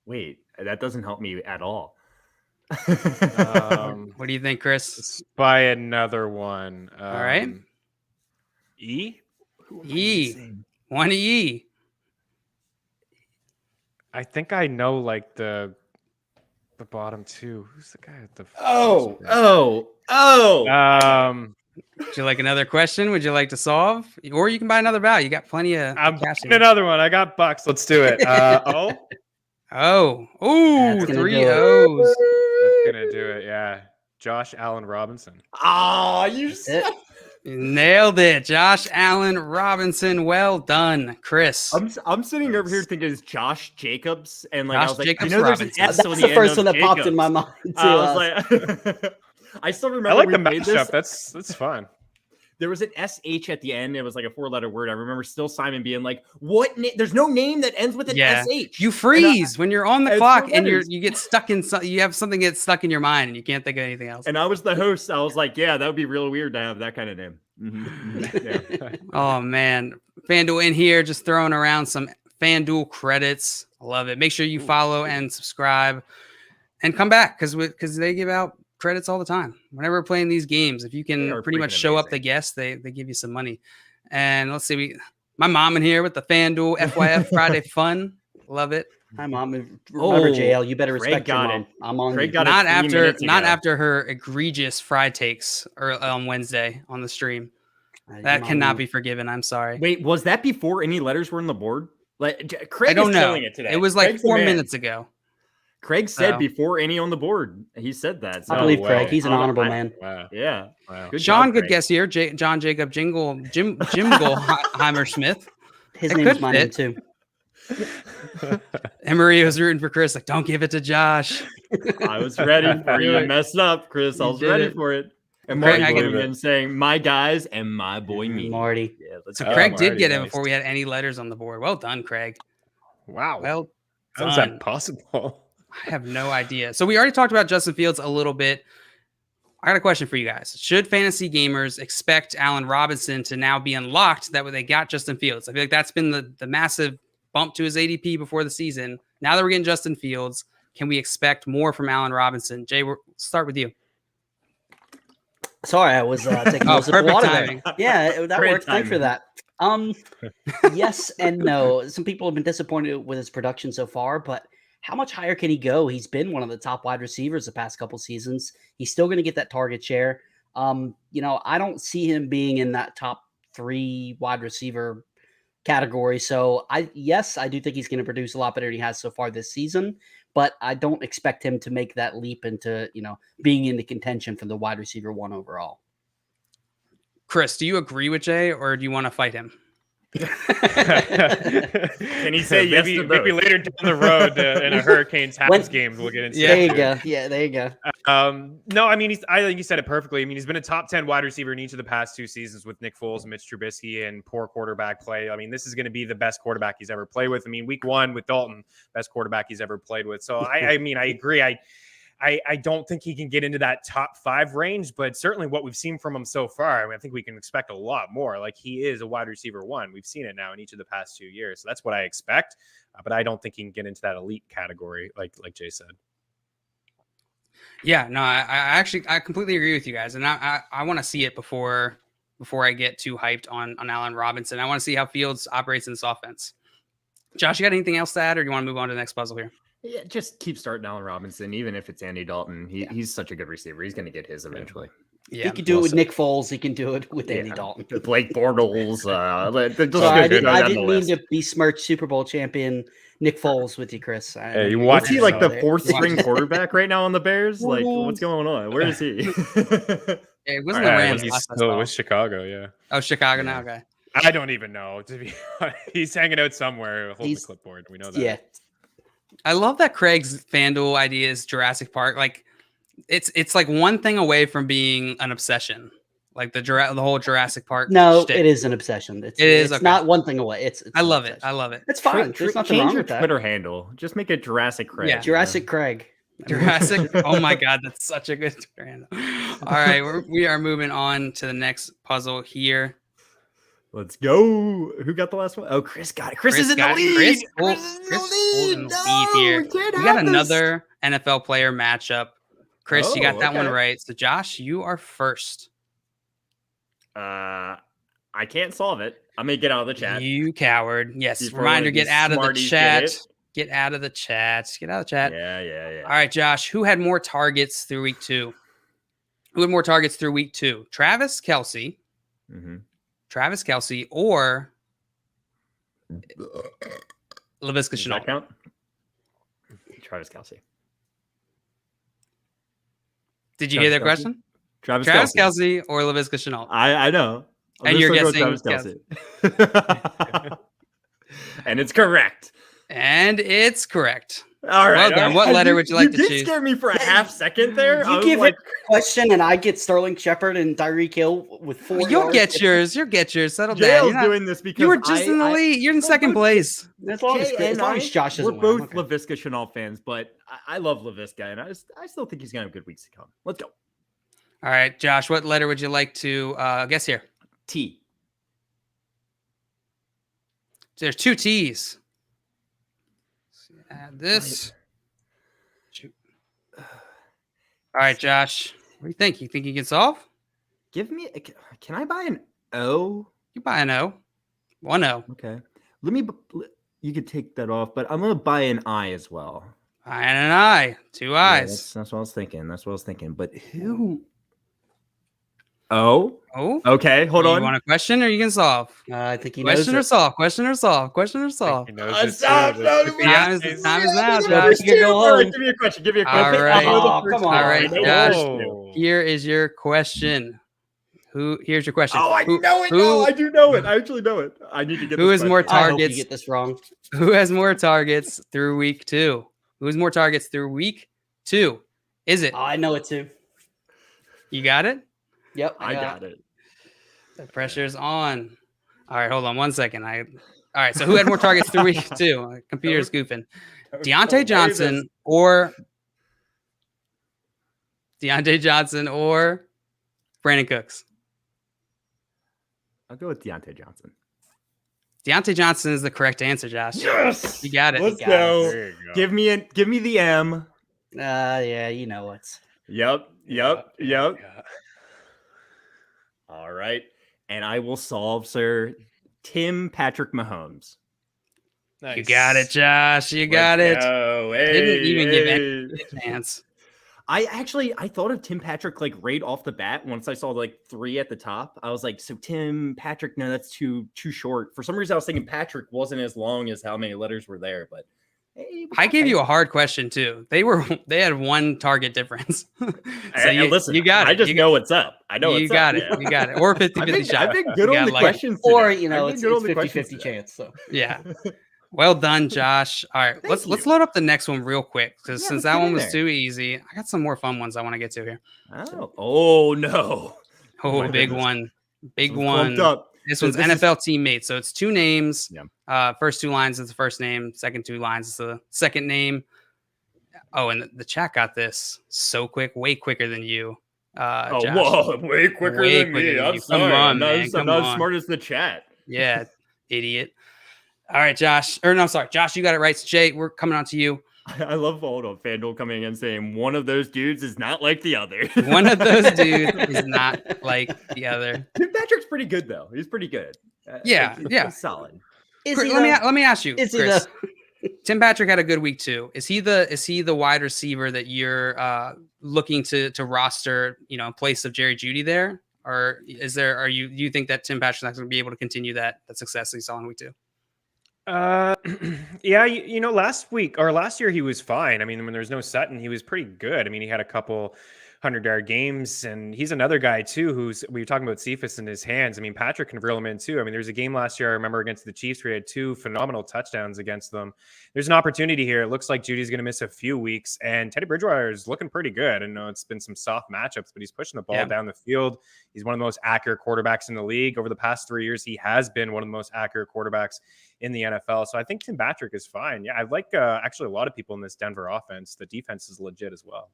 wait, that doesn't help me at all. What do you think, Chris? Let's buy another one. All right. E. E. 1E. I think I know like the bottom two. Who's the guy at the? Oh. Would you like another question? Would you like to solve? Or you can buy another vowel. You got plenty of I'm cash. buying another one. I got bucks. Let's do it. O. Oh. That's Ooh, gonna 3 do it. O's. That's gonna do it. Yeah. Josh Allen Robinson. Oh, you That's it. Nailed it. Josh Allen Robinson. Well done, Chris. I'm sitting over here thinking it's Josh Jacobs, and like Josh I was like, Jacobs you know, there's an Robinson. S That's on the end first of one that popped in my Jacobs. mind too. I was like, I still remember. I like we the played mashup. this. That's fun. There was an SH at the end. It was like a 4-letter word. I remember still Simon being like, "What? There's no name that ends with an SH." You freeze when you're on the it's clock four and letters. you get stuck in you have something get stuck in your mind and you can't think of anything else. And I was the host. I was like, "Yeah, that would be real weird to have that kind of name." Yeah. Oh man, FanDuel in here just throwing around some FanDuel credits. I love it. Make sure you follow and subscribe and come back because they give out credits all the time. Whenever we're playing these games, if you They can are pretty much freaking show up the amazing. guests, they give you some money. And let's see, my mom in here with the FanDuel FYF Friday fun. Love it. Hi, Mom. Remember, Oh, JL, you better Craig respect your got mom. it. I'm on Craig you. got it Not 3 after minutes ago. her egregious fry takes on Wednesday on the stream. Your That mom cannot knew. be forgiven. I'm sorry. Wait, was that before any letters were on the board? Like Craig I don't is know. killing it today. It was like Craig's the 4 man. minutes ago. Craig said So. before any on the board. He said that. So I believe wow. Craig. He's an honorable I- man. Wow. Yeah. Wow. Good Sean, job, good Craig. guess here. John Jacob Jim Goldheimer Smith. His It name could is my name fit. too. And Maria was rooting for Chris. Like, don't give it to Josh. I was ready for you Do to it. mess up, Chris. I You was did ready it. for it. And Craig, Marty I came can- in saying, "My guys and my boy me." Marty. Yeah, let's So go. Craig did Marty, get it nice. before we had any letters on the board. Well done, Craig. Wow. Well How is done. that possible? I have no idea. So we already talked about Justin Fields a little bit. I got a question for you guys. Should fantasy gamers expect Allen Robinson to now be unlocked that way they got Justin Fields? I feel like that's been the massive bump to his ADP before the season. Now that we're getting Justin Fields, can we expect more from Allen Robinson? Jay, we'll start with you. Sorry, I was taking Oh, a sip of perfect water timing. there. Yeah, that Great worked. Thanks for timing. that. Yes and no. Some people have been disappointed with his production so far, but how much higher can he go? He's been one of the top wide receivers the past couple seasons. He's still going to get that target share. I don't see him being in that top 3 wide receiver category. So I do think he's going to produce a lot better than he has so far this season, but I don't expect him to make that leap into, being in the contention for the wide receiver 1 overall. Chris, do you agree with Jay, or do you want to fight him? Can he say yes to maybe later down the road in a Hurricanes Habs game we'll get into there you go. Yeah, there you go. No, I mean, I think you said it perfectly. I mean, he's been a top 10 wide receiver in each of the past 2 seasons with Nick Foles and Mitch Trubisky and poor quarterback play. I mean, this is going to be the best quarterback he's ever played with. I mean, week 1 with Dalton, best quarterback he's ever played with. So I mean, I agree. I don't think he can get into that top 5 range, but certainly what we've seen from him so far, I mean, I think we can expect a lot more. Like, he is a wide receiver 1. We've seen it now in each of the past 2 years. So that's what I expect. But I don't think he can get into that elite category, like Jay said. Yeah, no, I completely agree with you guys. And I want to see it before I get too hyped on Allen Robinson. I want to see how Fields operates in this offense. Josh, you got anything else to add, or do you want to move on to the next puzzle here? Yeah, just keep starting Allen Robinson, even if it's Andy Dalton. He's such a good receiver. He's going to get his eventually. Yeah, he can do it with Nick Foles. He can do it with Andy Dalton. Blake Bortles. I didn't mean to besmirch Super Bowl champion Nick Foles with you, Chris. What's he like, the 4th string quarterback right now on the Bears? Like, what's going on? Where is he? It wasn't the Rams. He's still with Chicago, yeah. Oh, Chicago now, okay. I don't even know. To be honest. He's hanging out somewhere holding the clipboard. We know that. Yeah. I love that Craig's FanDuel idea is Jurassic Park. Like, it's like one thing away from being an obsession. Like the whole Jurassic Park. No, shtick. it is an obsession. It's okay. not one thing away. It's I love it. I love it. It's fine. There's nothing wrong with that. Twitter handle. Just make it Jurassic Craig. Yeah. Jurassic Craig. Jurassic. Oh my God, that's such a good Twitter handle. All right, we are moving on to the next puzzle here. Let's go. Who got the last one? Oh, Chris got it. Chris is in the lead. Chris holding the lead here. We got another NFL player matchup. Chris, you got that one right. So, Josh, you are first. I can't solve it. I'm going to get out of the chat. You coward. Yes. Reminder, get out of the chat. Get out of the chat. Get out of the chat. Yeah. All right, Josh, who had more targets through week 2? Who had more targets through week 2? Travis Kelce. Mm-hmm. Travis Kelce or Laviska Shenault. That count? Travis Kelce. Did you hear that question? Travis Kelce or Laviska Shenault? I know. And you're guessing Travis Kelce. And it's correct. And it's correct. All right. Well done. What letter would you like to choose? You did scare me for a half second there. You give it a question, and I get Sterling Shepard and Tyreek Hill with 4. You'll get yours. You'll get yours. Settle down. Down. Doing this because you were just in the lead. You're in second place. As long as Josh doesn't win. We're both Laviska Shenault fans, but I love Laviska, and I still think he's going to have good weeks to come. Let's go. All right, Josh, what letter would you like to guess here? T. There's 2 T's. Add this. All right, Josh. What do you think? You think you can solve? Give me. Can I buy an O? You buy an O. 1 O. Okay. You could take that off, but I'm gonna buy an I as well. I and an I. 2 I's. Yeah, that's what I was thinking. But who? Oh. Okay. Hold on. You want a question or you can solve? I think he knows. Question or solve. Question or solve. Question or solve. Time is now, Josh. Give me a question. All right. Come on. All right, Josh. Here is your question. Here's your question. Oh, I know it. No, I do know it. I actually know it. I need to get. Who has more targets? I hope you get this wrong. Who has more targets through week 2? Who has more targets through week 2? Is it? Oh, I know it too. You got it? Yep, I got it. The pressure's on. All right, hold on 1 second. All right, so who had more targets through week 2? Computer's goofing. Deontay Johnson or Brandon Cooks? I'll go with Deontay Johnson. Deontay Johnson is the correct answer, Josh. Yes, you got it. Let's go. Give me the M. Yeah, you know it. Yep. All right, and I will solve, sir. Tim Patrick Mahomes. Nice. You got it, Josh. You got it. Hey, didn't even give any chance. I thought of Tim Patrick like right off the bat. Once I saw like 3 at the top, I was like, so Tim Patrick, no, that's too short. For some reason, I was thinking Patrick wasn't as long as how many letters were there. But hey, I gave you a hard question too. They had 1 target difference. So listen, you got it. I just know what's up. I know you got it. You got it. Or 50-50 shot. I've been good on the questions, or it's 50-50 chance. So yeah. Well done, Josh. All right, let's load up the next one real quick because since that one was too easy, I got some more fun ones I want to get to here. Oh no! Oh, big one, big one. Up. This one's NFL teammates. So it's 2 names. Yeah. First 2 lines is the first name. Second 2 lines is the second name. Oh, and the chat got this so quick, way quicker than you. Josh. Whoa, way quicker than me. I'm sorry. I'm not as smart as the chat. Yeah, idiot. All right, Josh. Josh, you got it right. So Jay, we're coming on to you. I love FanDuel coming in and saying one of those dudes is not like the other. One of those dudes is not like the other. Tim Patrick's pretty good though. He's pretty good. Yeah. He's solid. Let me ask you, Chris. Tim Patrick had a good week too. Is he the wide receiver that you're looking to roster, in place of Jerry Jeudy there? Or do you think that Tim Patrick's not going to be able to continue that success that he saw in week 2? Yeah, last year he was fine. I mean, when there's no Sutton, he was pretty good. I mean, he had a couple 100-yard games, and he's another guy too we were talking about Cephas in his hands. I mean, Patrick can reel him in too. I mean, there's a game last year I remember against the Chiefs where he had 2 phenomenal touchdowns against them. There's an opportunity here. It looks like Judy's going to miss a few weeks, and Teddy Bridgewater is looking pretty good. I know it's been some soft matchups, but he's pushing the ball down the field. He's one of the most accurate quarterbacks in the league. Over the past 3 years, he has been one of the most accurate quarterbacks in the NFL. So I think Tim Patrick is fine. Yeah, I like actually a lot of people in this Denver offense. The defense is legit as well.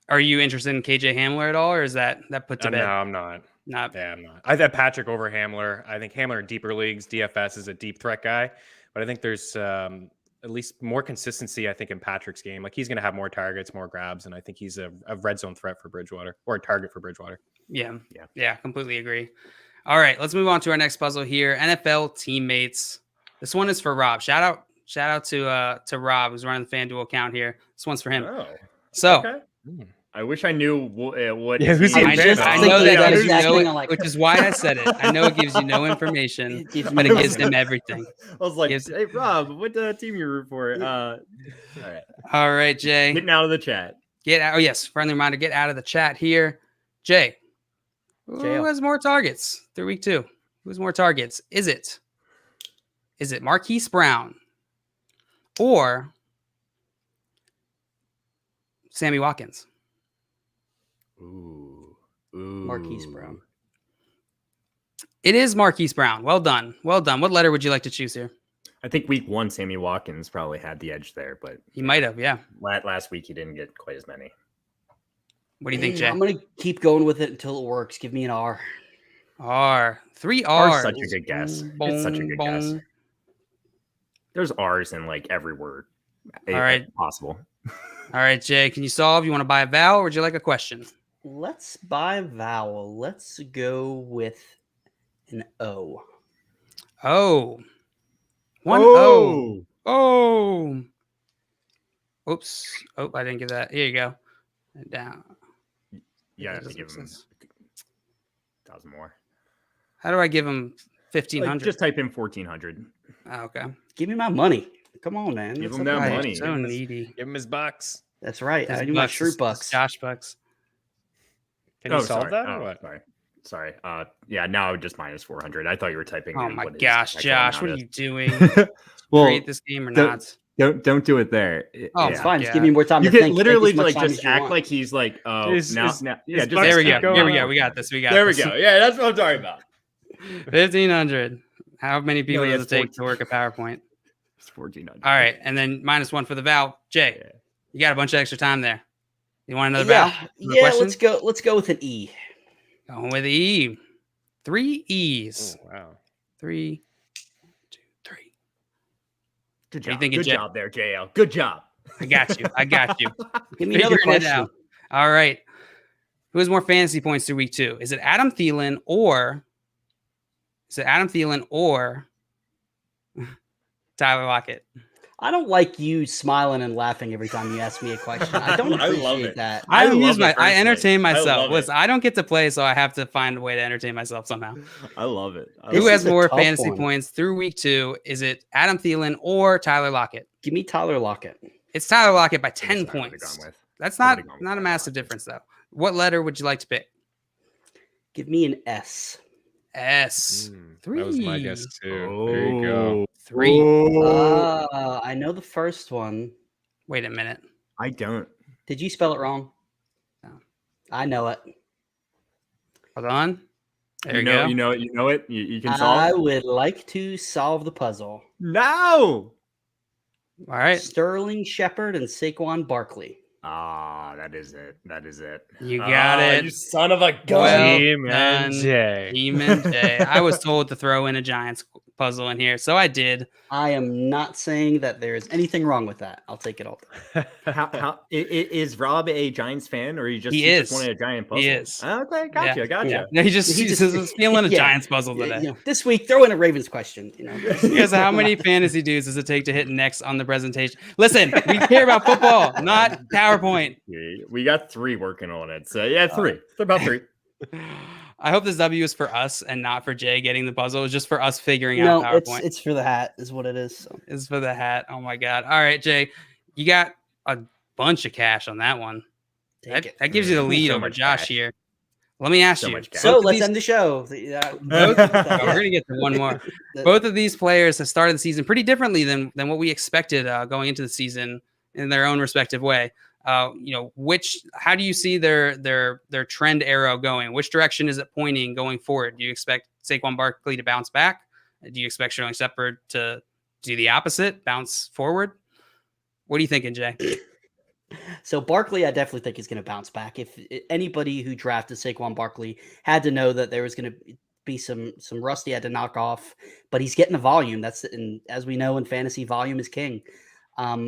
Are you interested in KJ Hamler at all, or is that put to bed? No, I'm not. I'm not. I had Patrick over Hamler. I think Hamler in deeper leagues, DFS is a deep threat guy, but I think there's at least more consistency, I think, in Patrick's game. Like, he's going to have more targets, more grabs, and I think he's a red zone threat for Bridgewater, or a target for Bridgewater. Yeah, completely agree. All right, let's move on to our next puzzle here. NFL teammates. This one is for Rob. Shout out to Rob, who's running the FanDuel account here. This one's for him. Oh, so. Okay. I wish I knew what. Yeah, I know that gives you which is why I said it. I know it gives you no information, but it gives him everything. I was like, hey, Rob, what team you root for? All right, Jay. Getting out of the chat. Get out. Oh, yes. Friendly reminder, get out of the chat here. Jay, who has more targets through week 2? Who has more targets? Is it Marquise Brown or Sammy Watkins? Ooh. Marquise Brown. It is Marquise Brown. Well done. What letter would you like to choose here? I think week 1, Sammy Watkins probably had the edge there, but he might have. Yeah. Last week he didn't get quite as many. What do you think, Jay? I'm going to keep going with it until it works. Give me an R. 3 R's. Such a good guess. It's such a good guess. There's R's in like every word. All right. Possible. All right, Jay, can you solve? You want to buy a vowel or would you like a question? Let's buy a vowel. Let's go with an O. Oh. 1 O. Oh. Oops. Oh, I didn't get that. Here you go. Down. Yeah, I have to give him 1,000 more. How do I give him 1,500? Just type in 1,400. Oh, okay. Give me my money. Come on, man. Give him that money. So needy. Give him his bucks. That's right. I do my Shrew bucks. Josh bucks. Can you solve that? Or what? Sorry. Yeah, now just minus 400. I thought you were typing. Oh my gosh, Josh, what are you doing? Well, create this game or not? Don't do it there. Oh, it's fine. Just give me more time. You to can think. literally like just act like he's like, oh, now. Yeah, there we go. Here we go. We got this. There we go. Yeah, that's what I'm talking about. 1,500. How many people does it take to work a PowerPoint? It's 1,400. All right, and then -1 for the vowel. Jay, you got a bunch of extra time there. You want another vowel? Yeah, let's go with an E. Going with E. 3 E's. Oh, wow. 3, 2, 3. Good job. Good job there, JL. Good job. I got you. Give me another question. All right. Who has more fantasy points through week 2? Is it Adam Thielen or Tyler Lockett? I don't like you smiling and laughing every time you ask me a question. I don't I love appreciate it. that. I personally. entertain myself. love it. Listen, I don't get to play, so I have to find a way to entertain myself somehow. I love it. This Who is has a more tough fantasy one. points through week 2? Is it Adam Thielen or Tyler Lockett? Give me Tyler Lockett. It's Tyler Lockett by 10 That's what I would've points. gone with. That's I not would've gone with not a Tyler massive Lockett. difference though. What letter would you like to pick? Give me an S. S. 3. That was my guess too. There you go. 3. I know the first one. Wait a minute. I don't. Did you spell it wrong? No. I know it. Hold on. There you know, go. You know it. You can I solve. would like to solve the puzzle. No. All right. Sterling Shepard and Saquon Barkley. That is it. You got it. You son of a gun. Well Team done. NJ. Team NJ. I was told to throw in a Giants puzzle in here, so I did. I am not saying that there is anything wrong with that. I'll take it all. How is Rob a Giants fan, or He just is. wanted a Giant puzzle? He is. Okay, gotcha. Yeah. No, he's just feeling a yeah. Giants puzzle today. You know, this week, throw in a Ravens question. You know, Because how many fantasy dudes does it take to hit next on the presentation? Listen, we care about football, not PowerPoint. We got 3 working on it. So yeah, 3. It's about 3. I hope this W is for us and not for Jay getting the puzzle. It's just for us figuring out no, PowerPoint. it's for the hat, is what it is. So. It's for the hat. Oh my God. All right, Jay, you got a bunch of cash on that one. That gives you the lead So over much Josh cash. here. Let me ask So you. much cash. So both of let's these- end the show. we're going to get to one more. Both of these players have started the season pretty differently than what we expected going into the season in their own respective way. How do you see their trend arrow going? Which direction is it pointing going forward? Do you expect Saquon Barkley to bounce back? Do you expect Sterling Shepard to do the opposite, bounce forward? What are you thinking, Jay? So Barkley, I definitely think is going to bounce back. If anybody who drafted Saquon Barkley had to know that there was going to be some rust he had to knock off, but he's getting the volume. And as we know in fantasy, volume is king.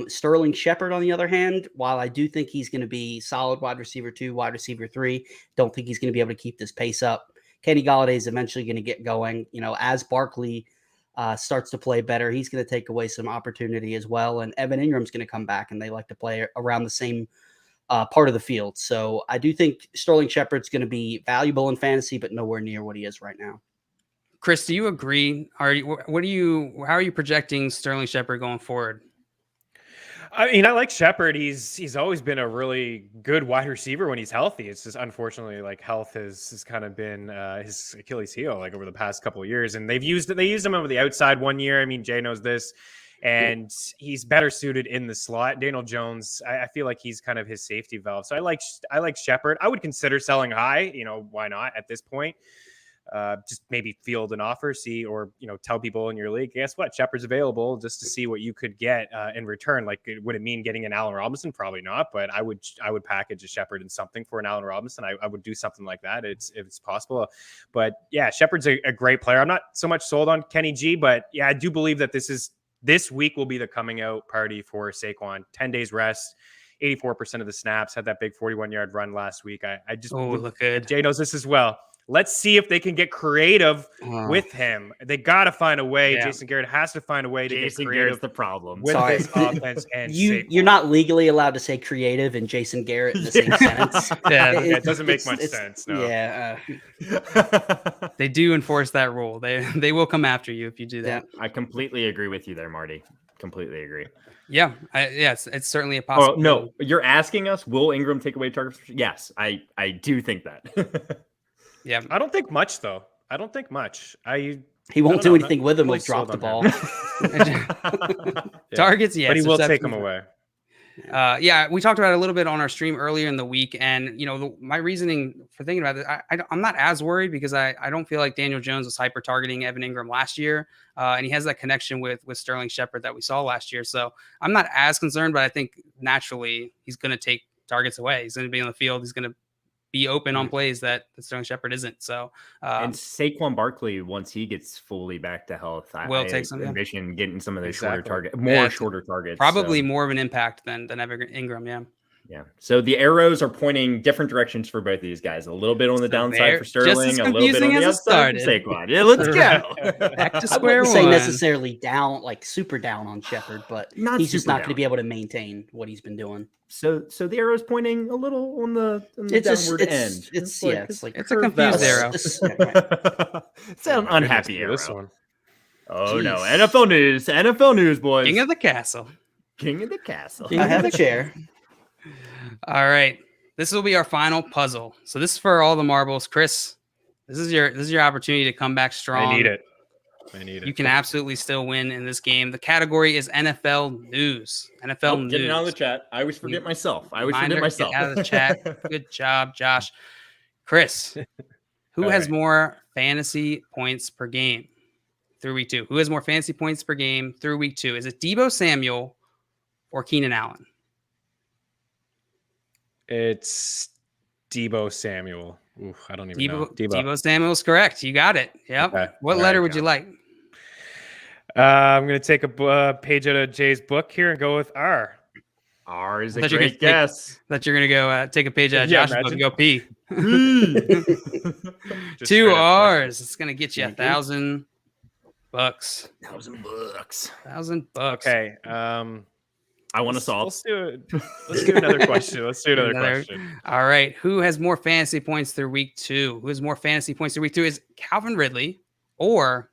Sterling Shepard, on the other hand, while I do think he's going to be solid wide receiver 2, wide receiver 3, don't think he's going to be able to keep this pace up. Kenny Galladay is eventually going to get going. As Barkley starts to play better, he's going to take away some opportunity as well. And Evan Ingram's going to come back, and they like to play around the same part of the field. So I do think Sterling Shepard's going to be valuable in fantasy, but nowhere near what he is right now. Chris, do you agree? How are you projecting Sterling Shepard going forward? I mean, I like Shepard. He's always been a really good wide receiver when he's healthy. It's just unfortunately like health has kind of been his Achilles heel like over the past couple of years. And they used him over the outside one year. I mean, Jay knows this, and he's better suited in the slot. Daniel Jones, I feel like he's kind of his safety valve. So I like Shepard. I would consider selling high. Why not at this point? Just maybe field an offer, tell people in your league, guess what, Shepard's available, just to see what you could get in return. Like, would it mean getting an Allen Robinson? Probably not, but I would package a Shepard and something for an Allen Robinson. I would do something like that if it's possible. But yeah, Shepard's a great player. I'm not so much sold on Kenny G, but yeah, I do believe that this week will be the coming out party for Saquon. 10 days rest, 84% of the snaps, had that big 41-yard run last week. I just look good. Jay knows this as well. Let's see if they can get creative with him. They got to find a way. Yeah. Jason Garrett has to find a way to get creative. Garrett's the problem with this offense. And you're not legally allowed to say creative and Jason Garrett in the same sentence. It doesn't make much sense. No. Yeah. They do enforce that rule. They will come after you if you do that. I completely agree with you there, Marty. Completely agree. Yeah, it's certainly a possibility. No, you're asking us, will Ingram take away targets? Yes, I do think that. Yeah, I don't think much though. I don't think much. He won't do anything with him. He'll drop the ball. Targets, yes, but he will take them away. Yeah, we talked about it a little bit on our stream earlier in the week, and my reasoning for thinking about it, I'm not as worried because I don't feel like Daniel Jones was hyper targeting Evan Ingram last year, and he has that connection with Sterling Shepard that we saw last year. So I'm not as concerned, but I think naturally he's going to take targets away. He's going to be on the field. He's going to be open on plays that Sterling Shepard isn't. So and Saquon Barkley, once he gets fully back to health, will take some ambition getting some of those shorter targets, targets, probably more of an impact than Evan Ingram. Yeah. Yeah. So the arrows are pointing different directions for both of these guys. A little bit on the downside for Sterling, a little bit on the upside for Saquon. Yeah, let's go. Back to I square wouldn't one. say necessarily down, like super down on Shepard, but he's just not going to be able to maintain what he's been doing. So the arrow's pointing a little on the downward end. It's a confused arrow. It's an unhappy arrow. This one. Oh no! NFL news, boys. King of the castle. I have a chair. All right, this will be our final puzzle. So this is for all the marbles, Chris. This is your opportunity to come back strong. I need it. You can absolutely still win in this game. The category is NFL news. NFL news. Get it out of the chat. I always forget myself. Get out of the chat. Good job, Josh. Chris, who has more fantasy points per game through week 2? Who has more fantasy points per game through week 2? Is it Debo Samuel or Keenan Allen? It's Debo Samuel. Ooh, I don't even know. Debo Samuel's correct. You got it. Yep. Okay. What letter would you like? I'm going to take a page out of Jay's book here and go with R. R is a great guess. That you're going to go take a page out of Josh's book and go P. 2 R's. It's going to get you $1,000. $1,000. Okay. I want to solve. Let's do another question. Question. All right. Who has more fantasy points through week 2? Who has more fantasy points through week 2? Is Calvin Ridley or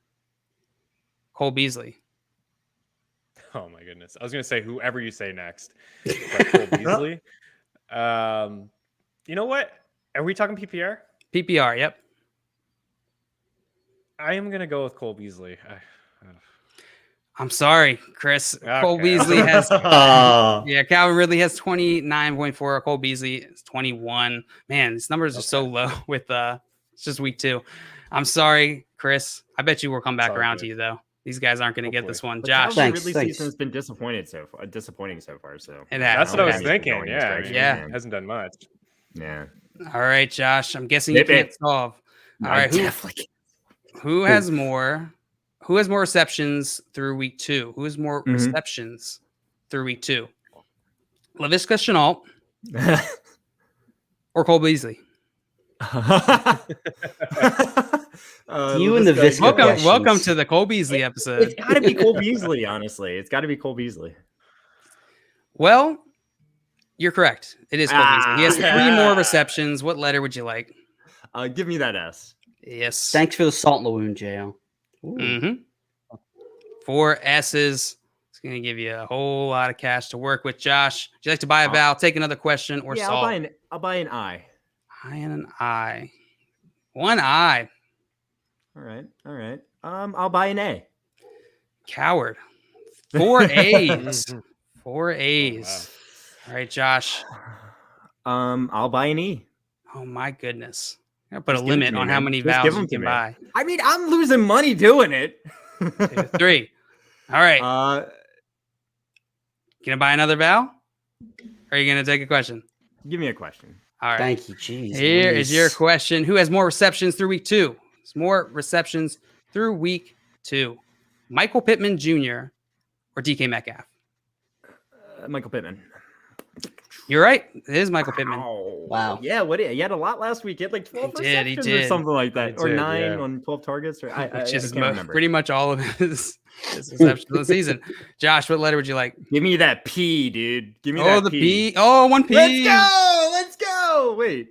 Cole Beasley? Oh my goodness. I was going to say whoever you say next. But Cole Beasley. You know what? Are we talking PPR? PPR, yep. I am going to go with Cole Beasley. I'm sorry, Chris. Okay. Cole Beasley has Calvin Ridley has 29.4. Cole Beasley is 21. Man, these numbers are so low with it's just week 2. I'm sorry, Chris. I bet you will come back around to you though. These guys aren't going to get this one. But Josh, Ridley's season's been disappointing so far. So that's what I was thinking. Yeah, hasn't done much. Yeah. All right, Josh. I'm guessing you can't solve. All right, who has more? Who has more receptions through week 2? Who has more receptions through week 2? Laviska Shenault or Cole Beasley? You and the Visca welcome to the Cole Beasley episode. It's got to be Cole Beasley, honestly. It's got to be Cole Beasley. Well, you're correct. It is Cole Beasley. He has 3 more receptions. What letter would you like? Give me that S. Yes. Thanks for the salt in the wound, Jo. 4 S's. It's going to give you a whole lot of cash to work with. Josh, would you like to buy a vowel, take another question, or solve? I'll buy an I. I and an I. 1 I. All right. I'll buy an A. Coward. 4 A's. 4 A's. Wow. All right, Josh. I'll buy an E. Oh my goodness. I put a limit on how many vowels you can buy. I mean, I'm losing money doing it. 3. All right. Gonna buy another vowel? Or are you gonna take a question? Give me a question. All right. Thank you. Jeez. Here is your question. Who has more receptions through week 2? It's more receptions through week 2. Michael Pittman Jr. or DK Metcalf? Michael Pittman. You're right. It is Michael Pittman. Wow. Yeah, he had a lot last week. He had like 12 receptions or something like that. Or 9 on 12 targets. Or I can't remember. Pretty much all of his receptions of the season. Josh, what letter would you like? Give me that P, dude. Give me that the P. Oh, 1 P. Let's go. Wait.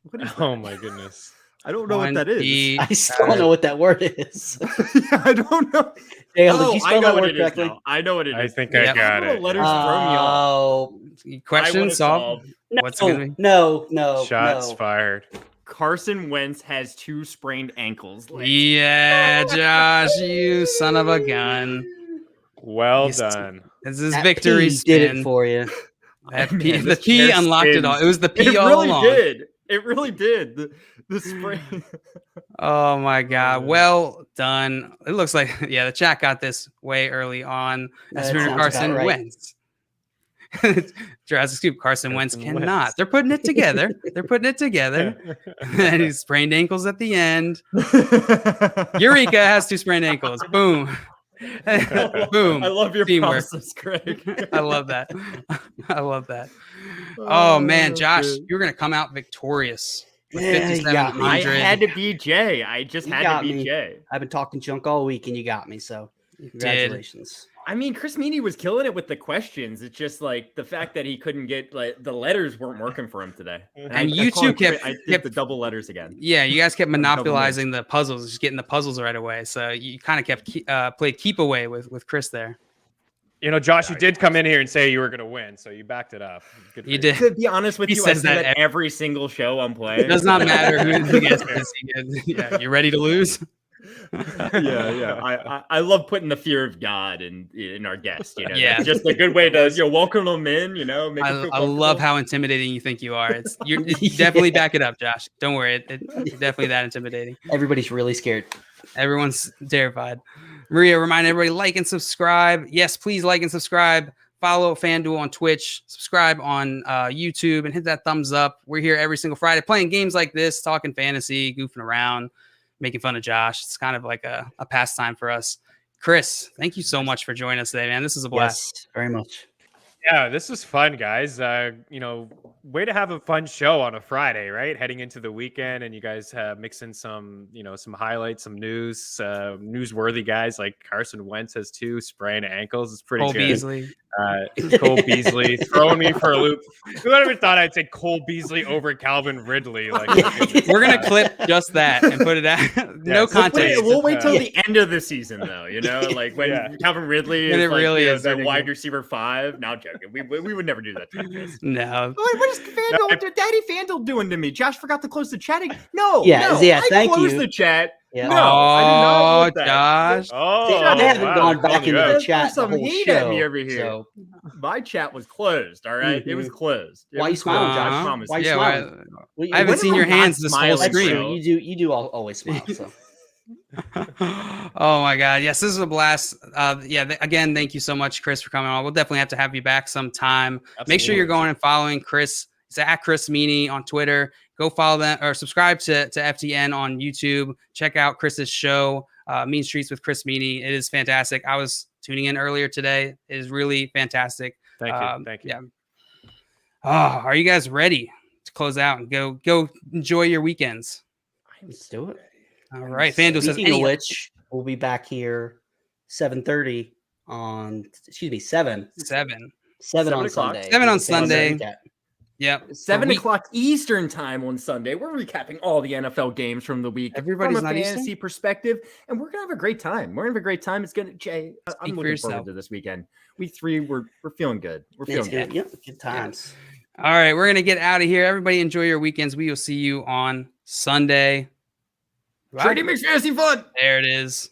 What is that? Oh, my goodness. I don't know what that is. I still don't know what that word is. Yeah, I don't know. Dale, did you spell that word correctly? I know what it is. I think I got it. Letters throw me off. Question solved. No. Shots fired. Carson Wentz has 2 sprained ankles. Yeah, Josh, you son of a gun. Well done. This is victory spin. Did it for you. The P unlocked it all. It was the P all along. It really did. The sprain. Oh my God. Well done. It looks like, the chat got this way early on. As Carson Wentz. Jurassic Scoop, Carson Wentz cannot. They're putting it together. And he's sprained ankles at the end. Eureka has 2 sprained ankles. Boom. Boom. I love your Teamwork. process, Craig. I love that. I love that. Oh man, Josh, good. you're gonna come out victorious. With Yeah, you got me. I 5,700. had to be Jay. I just You had got to be me. Jay. I've been talking junk all week, and you got me. So congratulations. I mean, Chris Meaney was killing it with the questions. It's just like the fact that he couldn't get like the letters weren't working for him today. And you two kept the double letters again. Yeah, you guys kept monopolizing the puzzles, just getting the puzzles right away. So you kind of kept played keep away with Chris there. You know, Josh, you did come in here and say you were going to win, so you backed it up. Good for You did. To be honest with He you, I says say that that every single show I'm playing. It does not matter who gets this. Yeah, you ready to lose? Yeah. I love putting the fear of God in our guests. You know, Yeah. That's just a good way to welcome them in. You know, make them feel I love comfortable. how intimidating you think you are. You definitely back it up, Josh. Don't worry, it's definitely that intimidating. Everybody's really scared. Everyone's terrified. Maria, remind everybody, like and subscribe. Yes, please like and subscribe. Follow FanDuel on Twitch. Subscribe on YouTube and hit that thumbs up. We're here every single Friday playing games like this, talking fantasy, goofing around, making fun of Josh. It's kind of like a pastime for us. Chris, thank you so much for joining us today, man. This is a blast. Yes, very much. Yeah, this was fun, guys. Way to have a fun show on a Friday, right? Heading into the weekend, and you guys mix in some highlights, some news, newsworthy guys like Carson Wentz has 2 sprained ankles. It's pretty Cole good. Beasley. Cole Beasley throwing me for a loop. Whoever thought I'd say Cole Beasley over Calvin Ridley? Like, we're gonna clip just that and put it out. No context. We'll wait till the end of the season, though. You know, like when Calvin Ridley is the wide receiver 5. Now, joking. We would never do that. No. What is FanDuel? Daddy FanDuel doing to me? Josh forgot to close the chat. No. Thank closed you. the chat. Yeah. No, I did not want that. Josh. I haven't gone back into the chat. Some the whole heat show, at me over here. So. My chat was closed. All right, It was closed. Why are you smiling, Josh? I promise. Why are you smiling? I haven't seen your hands this whole stream. You do always smile. So. Oh my God. Yes, this is a blast. Again, thank you so much, Chris, for coming on. We'll definitely have to have you back sometime. Absolutely. Make sure you're going and following Chris. It's at Chris Meaney on Twitter. Go follow them or subscribe to FTN on YouTube. Check out Chris's show, Mean Streets with Chris Meaney. It is fantastic. I was tuning in earlier today. It is really fantastic. Thank you. Thank you. Yeah. Oh, are you guys ready to close out and go enjoy your weekends? Let's do it. All right. FanDuel says, speaking of which, we'll be back here 7:30 on 7 on Sunday. 7 on Sunday. Yep. 7 o'clock Eastern time on Sunday. We're recapping all the NFL games from the week Everybody's from a not fantasy perspective, and we're gonna have a great time. It's gonna Jay. I'm looking forward to this weekend. Week 3, we're feeling good. We're feeling good. Yep, good times. All right, we're gonna get out of here. Everybody, enjoy your weekends. We will see you on Sunday. Trading makes fantasy fun. There it is.